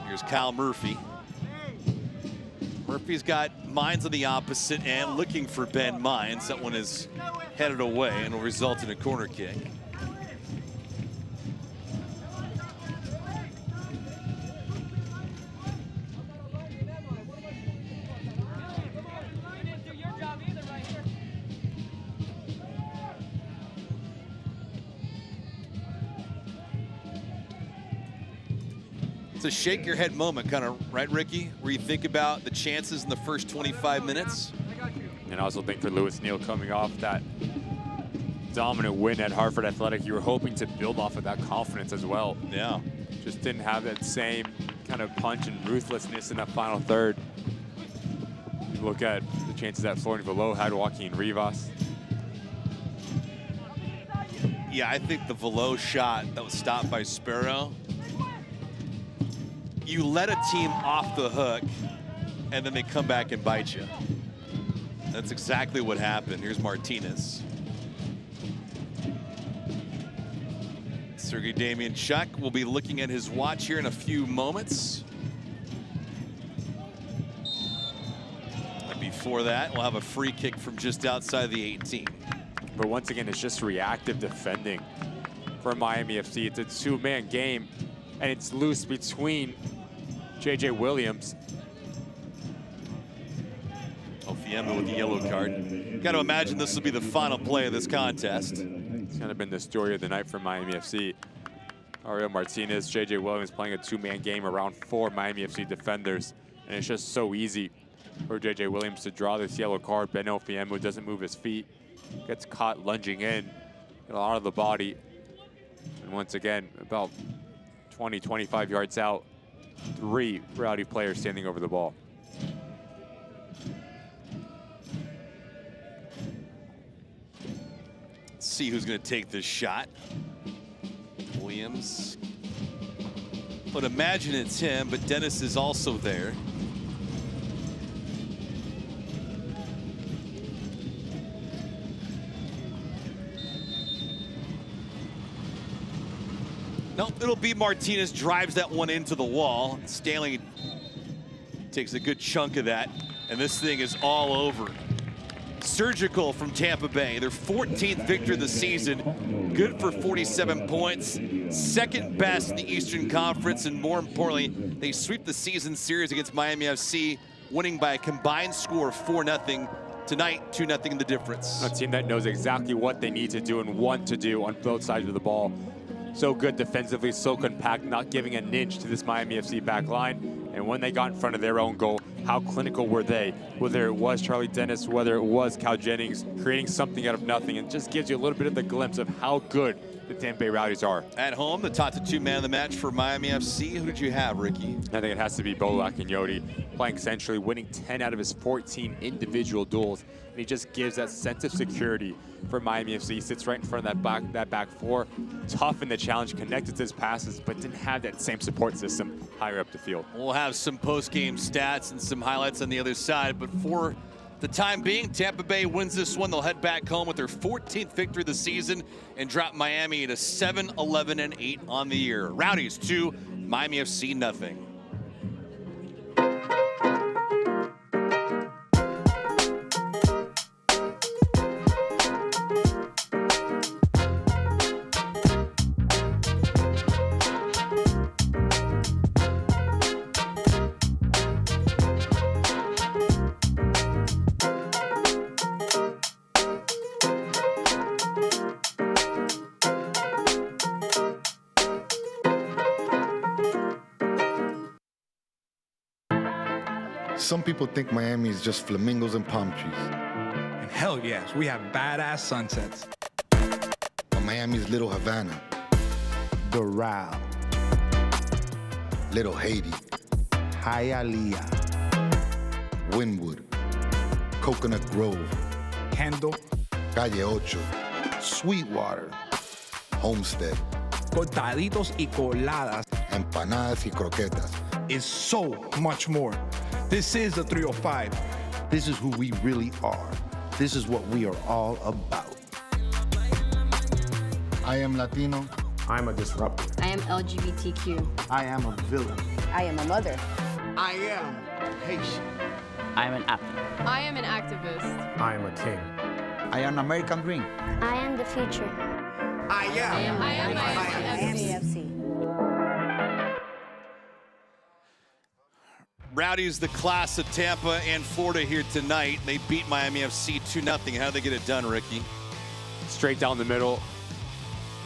Here's Kyle Murphy. Murphy's got Mines on the opposite end, looking for Ben Mines. That one is headed away and will result in a corner kick. It's a shake your head moment, kind of, right, Ricky? Where you think about the chances in the first 25 minutes. And I also think for Lewis Neal coming off that dominant win at Hartford Athletic, you were hoping to build off of that confidence as well. Yeah. Just didn't have that same kind of punch and ruthlessness in that final third. You look at the chances that Florian Velo had, Joaquin Rivas. Yeah, I think the Velo shot that was stopped by Sparrow, you let a team off the hook and then they come back and bite you. That's exactly what happened. Here's Martinez. Sergei Damianchuk will be looking at his watch here in a few moments. And before that, we'll have a free kick from just outside the 18. But once again, it's just reactive defending for Miami FC. It's a 2-man game, and it's loose between J.J. Williams. Ofiema with the yellow card. Got to imagine this will be the final play of this contest. It's kind of been the story of the night for Miami FC. Ariel Martinez, J.J. Williams playing a 2-man game around 4 Miami FC defenders. And it's just so easy for J.J. Williams to draw this yellow card. Ben Ofiema doesn't move his feet. Gets caught lunging in, a lot of the body. And once again, about 20, 25 yards out, 3 Rowdy players standing over the ball. Let's see who's going to take this shot. Williams. But imagine it's him, but Dennis is also there. Nope, it'll be Martinez, drives that one into the wall. Stanley takes a good chunk of that, and this thing is all over surgical from Tampa Bay. Their 14th victory of the season, good for 47 points, second best in the Eastern Conference, and more importantly, they sweep the season series against Miami FC, winning by a combined score of 4-0. Tonight, 2-0 in the difference. A team that knows exactly what they need to do and want to do on both sides of the ball. So good defensively, so compact, not giving an inch to this Miami FC back line. And when they got in front of their own goal, how clinical were they? Whether it was Charlie Dennis, whether it was Cal Jennings, creating something out of nothing. It just gives you a little bit of the glimpse of how good the Tampa Bay Rowdies are. At home, the top 2 man of the match for Miami FC. Who did you have, Ricky? I think it has to be Bo Akinyote, playing centrally, winning 10 out of his 14 individual duels. And he just gives that sense of security for Miami FC. He sits right in front of that back four, tough in the challenge, connected to his passes, but didn't have that same support system higher up the field. We'll have some post-game stats and some highlights on the other side, but for the time being, Tampa Bay wins this one. They'll head back home with their 14th victory of the season and drop Miami to 7-11-8 on the year. Rowdies 2, Miami FC nothing. Some people think Miami is just flamingos and palm trees. And hell yes, we have badass sunsets. But Miami's Little Havana, Doral, Little Haiti, Hialeah, Wynwood, Coconut Grove, Kendall, Calle Ocho, Sweetwater, Homestead, cortaditos y coladas, empanadas y croquetas. Is so much more. This is the 305. This is who we really are. This is what we are all about. I am Latino. I'm a disruptor. I am LGBTQ. I am a villain. I am a mother. I am Haitian. I am an athlete. I am an activist. I am a king. I am American Dream. I am the future. I am. I am AFC. Rowdies, the class of Tampa and Florida here tonight. They beat Miami FC 2-0. How did they get it done, Ricky? Straight down the middle,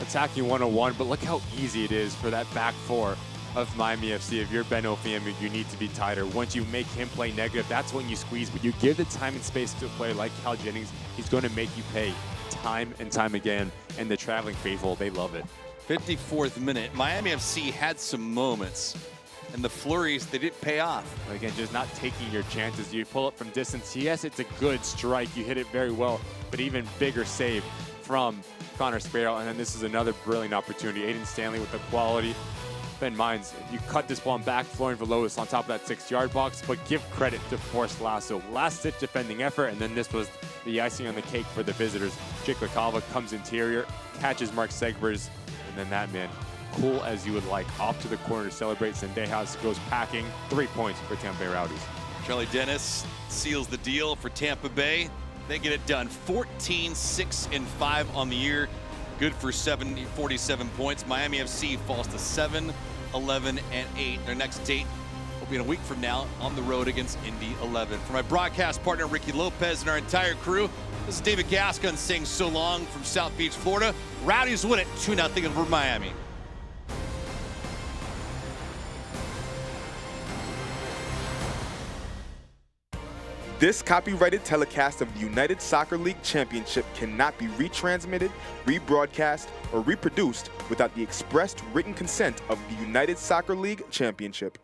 attacking 101, but look how easy it is for that back four of Miami FC. If you're Ben Ofiemi, you need to be tighter. Once you make him play negative, that's when you squeeze, but you give the time and space to a player like Cal Jennings, he's going to make you pay time and time again, and the traveling faithful, they love it. 54th minute. Miami FC had some moments, and the flurries, they didn't pay off. Again, just not taking your chances. You pull it from distance. Yes, it's a good strike. You hit it very well, but even bigger save from Connor Sparrow. And then this is another brilliant opportunity. Aiden Stanley with the quality. Ben Mines, you cut this one back, Florian Veloz on top of that 6-yard box, but give credit to Forrest Lasso. Last-ditch defending effort, and then this was the icing on the cake for the visitors. Jake LaCava comes interior, catches Mark Segbers, and then that man, cool as you would like, off to the corner to celebrate. Zendejas goes packing. 3 points for Tampa Bay Rowdies. Charlie Dennis seals the deal for Tampa Bay. They get it done. 14, 6, and 5 on the year. Good for 47 points. Miami FC falls to 7, 11, and 8. Their next date will be in a week from now on the road against Indy 11. For my broadcast partner, Ricky Lopez, and our entire crew, this is David Gascon saying so long from South Beach, Florida. Rowdies win it 2-0 over Miami. This copyrighted telecast of the United Soccer League Championship cannot be retransmitted, rebroadcast, or reproduced without the expressed written consent of the United Soccer League Championship.